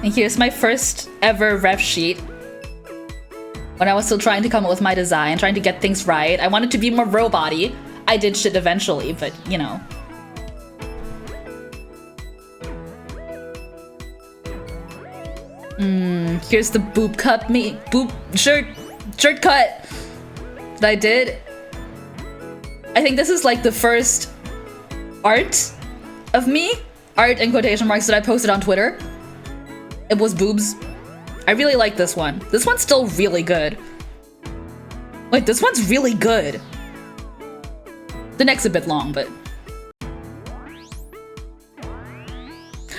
And here's my first ever ref sheet. When I was still trying to come up with my design, trying to get things right. I wanted to be more robot-y. I did shit eventually, but you know. Here's the boob cut shirt cut that I did. I think this is like the first art of me, art in quotation marks, that I posted on Twitter. It was boobs. I really like this one. This one's still really good. Wait, this one's really good. The neck's a bit long, but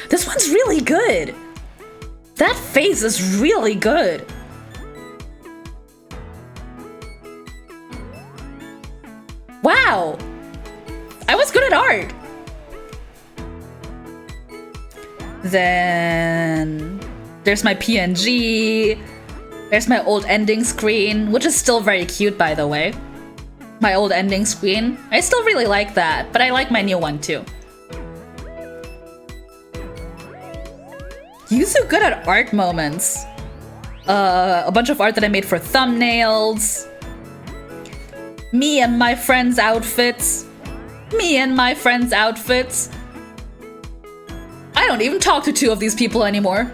this one's really good. That face is really good. Wow. I was good at art. Then there's my PNG. There's my old ending screen, which is still very cute, by the way. My old ending screen. I still really like that, but I like my new one too. Yuzu good at art moments. A bunch of art that I made for thumbnails. Me and my friends' outfits. Me and my friends' outfits. I don't even talk to two of these people anymore.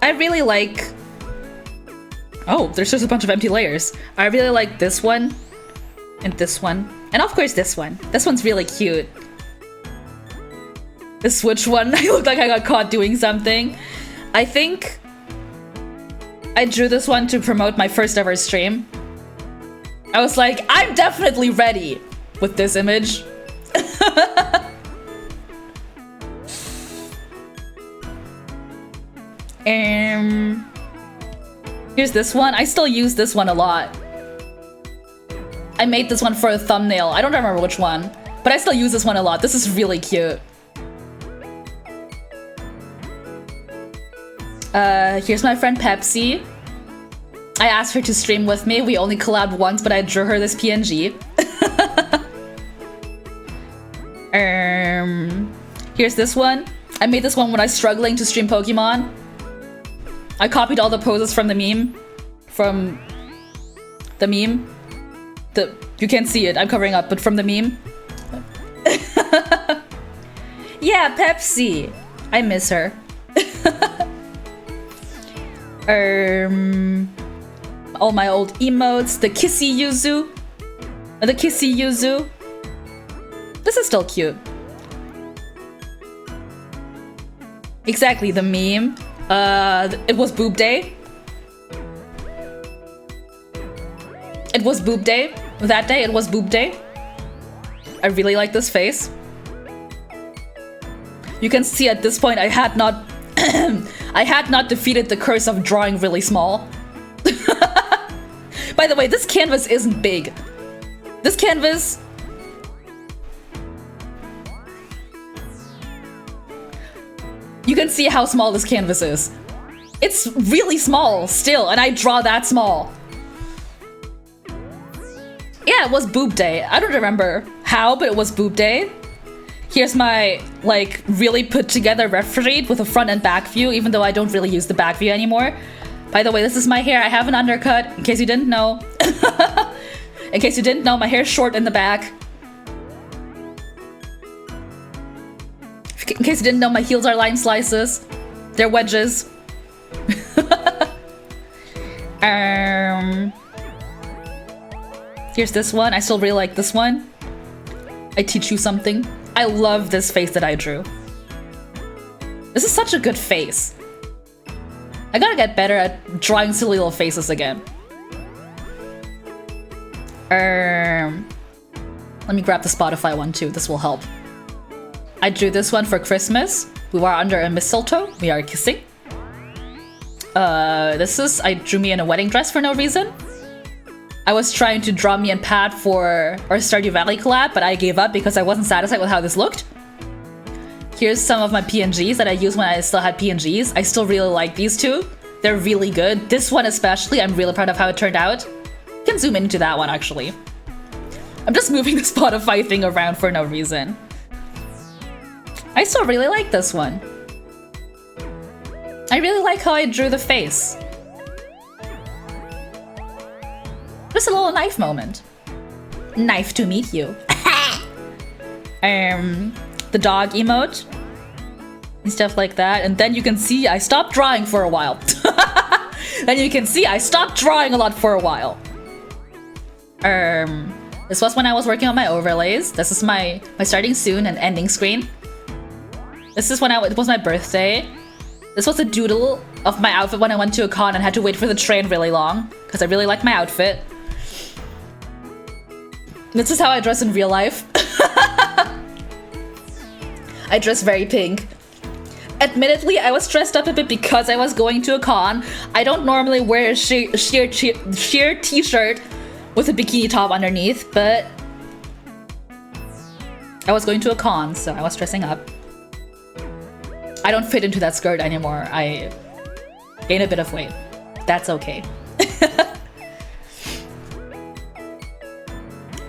I really like... Oh, there's just a bunch of empty layers. I really like this one. And this one. And of course this one. This one's really cute. The Switch one, I look like I got caught doing something. I think I drew this one to promote my first ever stream. I was like, I'm definitely ready with this image. Here's this one. I still use this one a lot. I made this one for a thumbnail. I don't remember which one, but I still use this one a lot. This is really cute. Here's my friend Pepsi. I asked her to stream with me. We only collabed once, but I drew her this PNG. Here's this one. I made this one when I was struggling to stream Pokemon. I copied all the poses from the meme. You can't see it, I'm covering up, but from the meme. Yeah, Pepsi. I miss her. All my old emotes, the Kissy Yuzu. The Kissy Yuzu. This is still cute. Exactly, the meme. It was boob day. It was boob day. That day, it was boob day. I really like this face. You can see at this point I had not I had not defeated the curse of drawing really small. By the way, this canvas isn't big. This canvas... You can see how small this canvas is. It's really small still, and I draw that small. Yeah, it was boob day. I don't remember how, but it was boob day. Here's my, like, really put together ref sheet with a front and back view, even though I don't really use the back view anymore. By the way, this is my hair. I have an undercut, in case you didn't know. In case you didn't know, my hair's short in the back. In case you didn't know, my heels are line slices. They're wedges. Here's this one. I still really like this one. I teach you something. I love this face that I drew. This is such a good face. I gotta get better at drawing silly little faces again. Let me grab the Spotify one too. This will help. I drew this one for Christmas. We were under a mistletoe. We are kissing. I drew me in a wedding dress for no reason. I was trying to draw me and Pat for our Stardew Valley collab, but I gave up because I wasn't satisfied with how this looked. Here's some of my PNGs that I used when I still had PNGs. I still really like these two. They're really good. This one especially, I'm really proud of how it turned out. You can zoom into that one actually. I'm just moving the Spotify thing around for no reason. I still really like this one. I really like how I drew the face. Just a little knife moment. Knife to meet you. The dog emote and stuff like that, and then you can see I stopped drawing for a while. And you can see I stopped drawing a lot for a while. This was when I was working on my overlays. This is my starting soon and ending screen. This is when it was my birthday. This was a doodle of my outfit when I went to a con and had to wait for the train really long because I really liked my outfit. This is how I dress in real life. I dress very pink. Admittedly, I was dressed up a bit because I was going to a con. I don't normally wear a sheer t-shirt with a bikini top underneath, but I was going to a con, so I was dressing up. I don't fit into that skirt anymore. I gained a bit of weight. That's okay.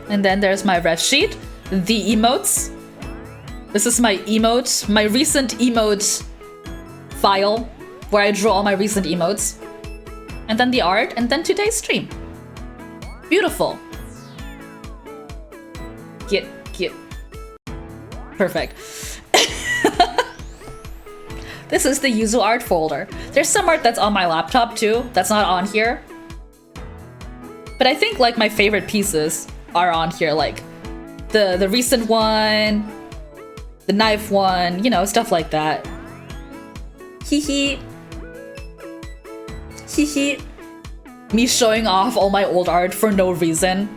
And then there's my ref sheet, the emotes. This is my emote, my recent emote file, where I draw all my recent emotes. And then the art, and then today's stream. Beautiful. Get. Perfect. This is the Yuzu art folder. There's some art that's on my laptop too, that's not on here. But I think like my favorite pieces are on here, like the recent one, the knife one, you know, stuff like that. Hee. Me showing off all my old art for no reason.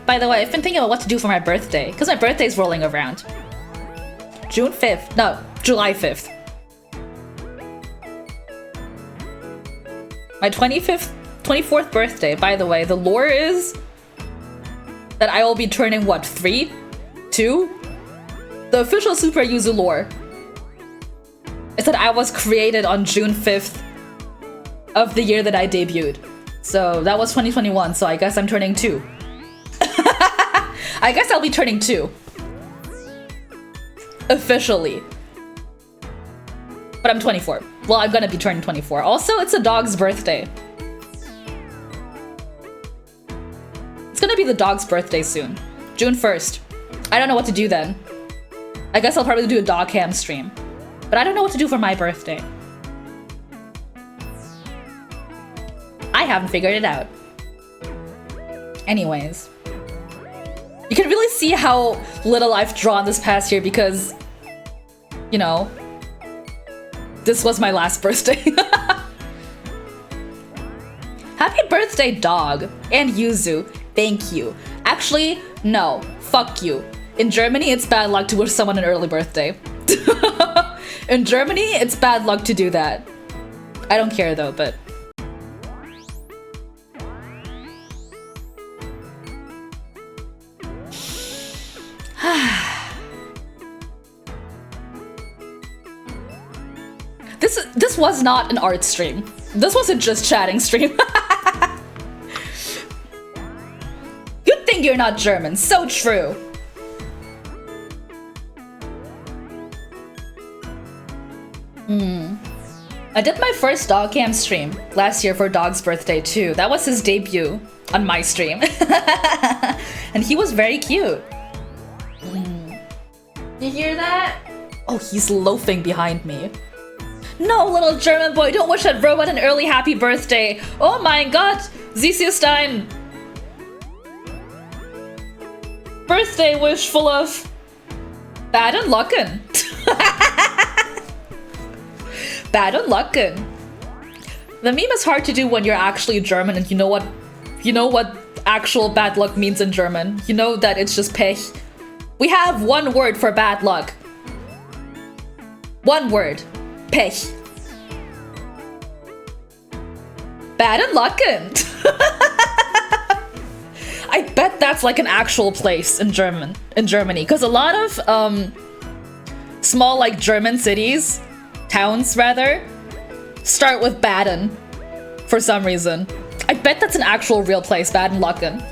By the way, I've been thinking about what to do for my birthday, because my birthday's rolling around. June 5th. No, July 5th. My 24th birthday, by the way, the lore is that I will be turning, what, 3? 2? The official Super Yuzu lore is that I was created on June 5th of the year that I debuted. So that was 2021, so I guess I'm turning 2. I guess I'll be turning 2. Officially. But I'm 24. Well, I'm gonna be turning 24. Also, it's a dog's birthday. It's gonna be the dog's birthday soon. June 1st. I don't know what to do then. I guess I'll probably do a dog cam stream. But I don't know what to do for my birthday. I haven't figured it out. Anyways. You can really see how little I've drawn this past year because, you know, this was my last birthday. Happy birthday, dog. And Yuzu. Thank you. Actually, no. Fuck you. In Germany, it's bad luck to wish someone an early birthday. In Germany, it's bad luck to do that. I don't care though, but... This was not an art stream. This was a just chatting stream. Good thing you're not German. So true. I did my first dog cam stream last year for Dog's birthday too. That was his debut on my stream. And he was very cute. You hear that? Oh, he's loafing behind me. No, little German boy, don't wish that robot an early happy birthday. Oh my god, Zisiustein. Birthday wish full of bad and luckin'. Bad and luckin'. The meme is hard to do when you're actually German and you know what actual bad luck means in German. You know that it's just Pech. We have one word for bad luck. One word. Pech. Bad and luckin'. I bet bet that's like an actual place in Germany, because a lot of small like German cities, towns rather, start with Baden for some reason. I bet that's an actual real place, Baden-Lücken.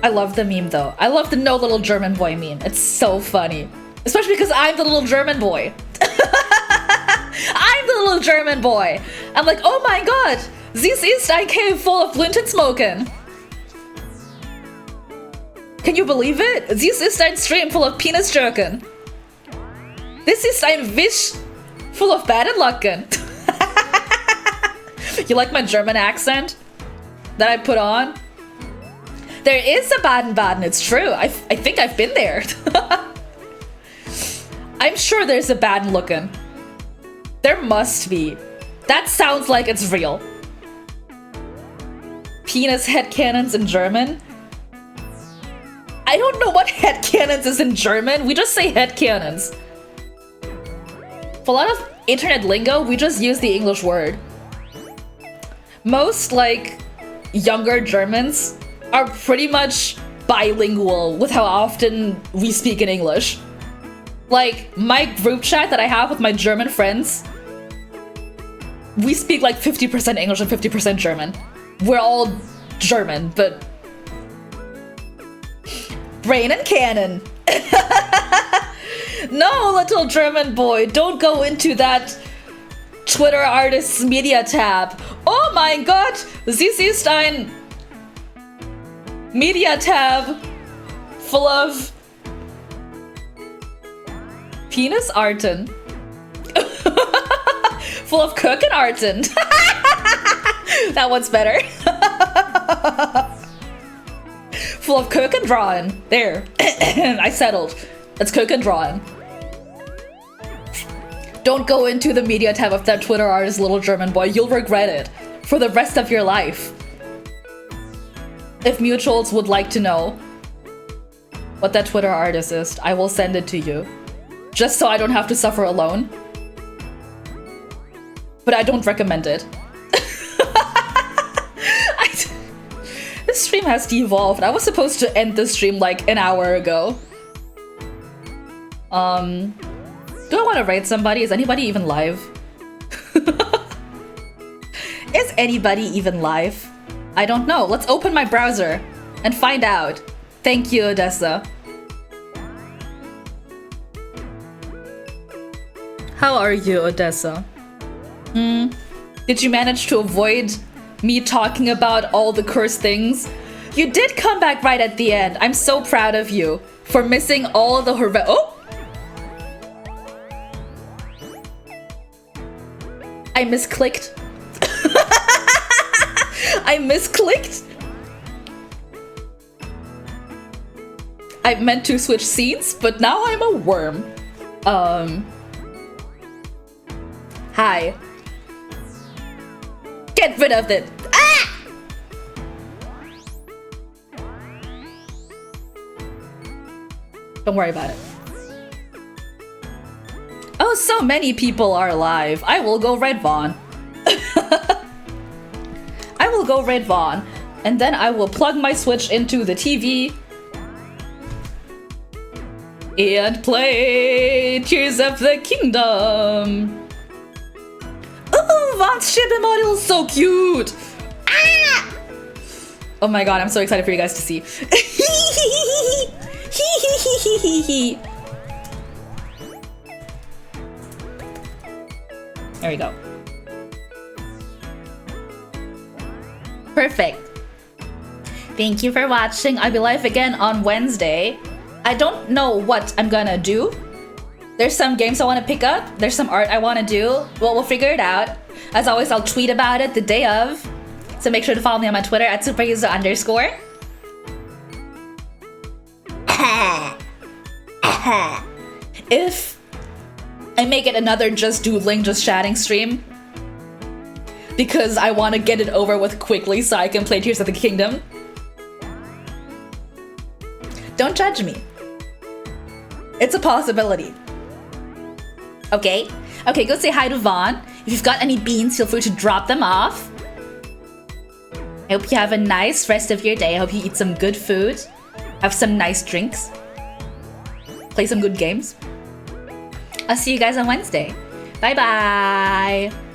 I love the meme though. I love the no little German boy meme. It's so funny. Especially because I'm the little German boy. I'm the little German boy. I'm like, oh my god, this ist ein cave full of Blütensmoken. Can you believe it? This ist ein stream full of penis jerken. This ist ein Wish full of Baden-Lücken. You like my German accent that I put on? There is a Baden-Baden, it's true. I think I've been there. I'm sure there's a Baden-Lücken. There must be. That sounds like it's real. Penis headcanons in German? I don't know what headcanons is in German. We just say headcanons. For a lot of internet lingo, we just use the English word. Most, like, younger Germans are pretty much bilingual with how often we speak in English. Like, my group chat that I have with my German friends, we speak like 50% English and 50% German. We're all German, but... Brain and cannon! No, little German boy, don't go into that Twitter artist's media tab. Oh my god, this ist ein media tab full of penis arten. Full of Kökenarten. That one's better. Full of Kökendrawn. There. I settled. It's Kökendrawn. Don't go into the media tab of that Twitter artist, little German boy. You'll regret it for the rest of your life. If mutuals would like to know what that Twitter artist is, I will send it to you. Just so I don't have to suffer alone. But I don't recommend it. This stream has devolved. I was supposed to end this stream like an hour ago. Do I want to raid somebody? Is anybody even live? Is anybody even live? I don't know. Let's open my browser and find out. Thank you, Odessa. How are you, Odessa? Did you manage to avoid me talking about all the cursed things? You did come back right at the end. I'm so proud of you for missing all the Oh! I misclicked. I misclicked. I meant to switch scenes, but now I'm a worm. Hi. Get rid of it. Ah! Don't worry about it. Oh, so many people are alive. I will go Red Vaughn. I will go Red Vaughn. And then I will plug my Switch into the TV. And play Tears of the Kingdom. Oh, Vaughn's shipping module is so cute. Ah! Oh my god, I'm so excited for you guys to see. There we go. Perfect. Thank you for watching. I'll be live again on Wednesday. I don't know what I'm gonna do. There's some games I want to pick up. There's some art I want to do. Well, we'll figure it out. As always, I'll tweet about it the day of. So make sure to follow me on my Twitter at superuser_. If I make it another just doodling, just chatting stream, because I want to get it over with quickly so I can play Tears of the Kingdom, don't judge me. It's a possibility. Okay? Okay, go say hi to Vaughn. If you've got any beans, feel free to drop them off. I hope you have a nice rest of your day. I hope you eat some good food, have some nice drinks, play some good games. I'll see you guys on Wednesday. Bye bye.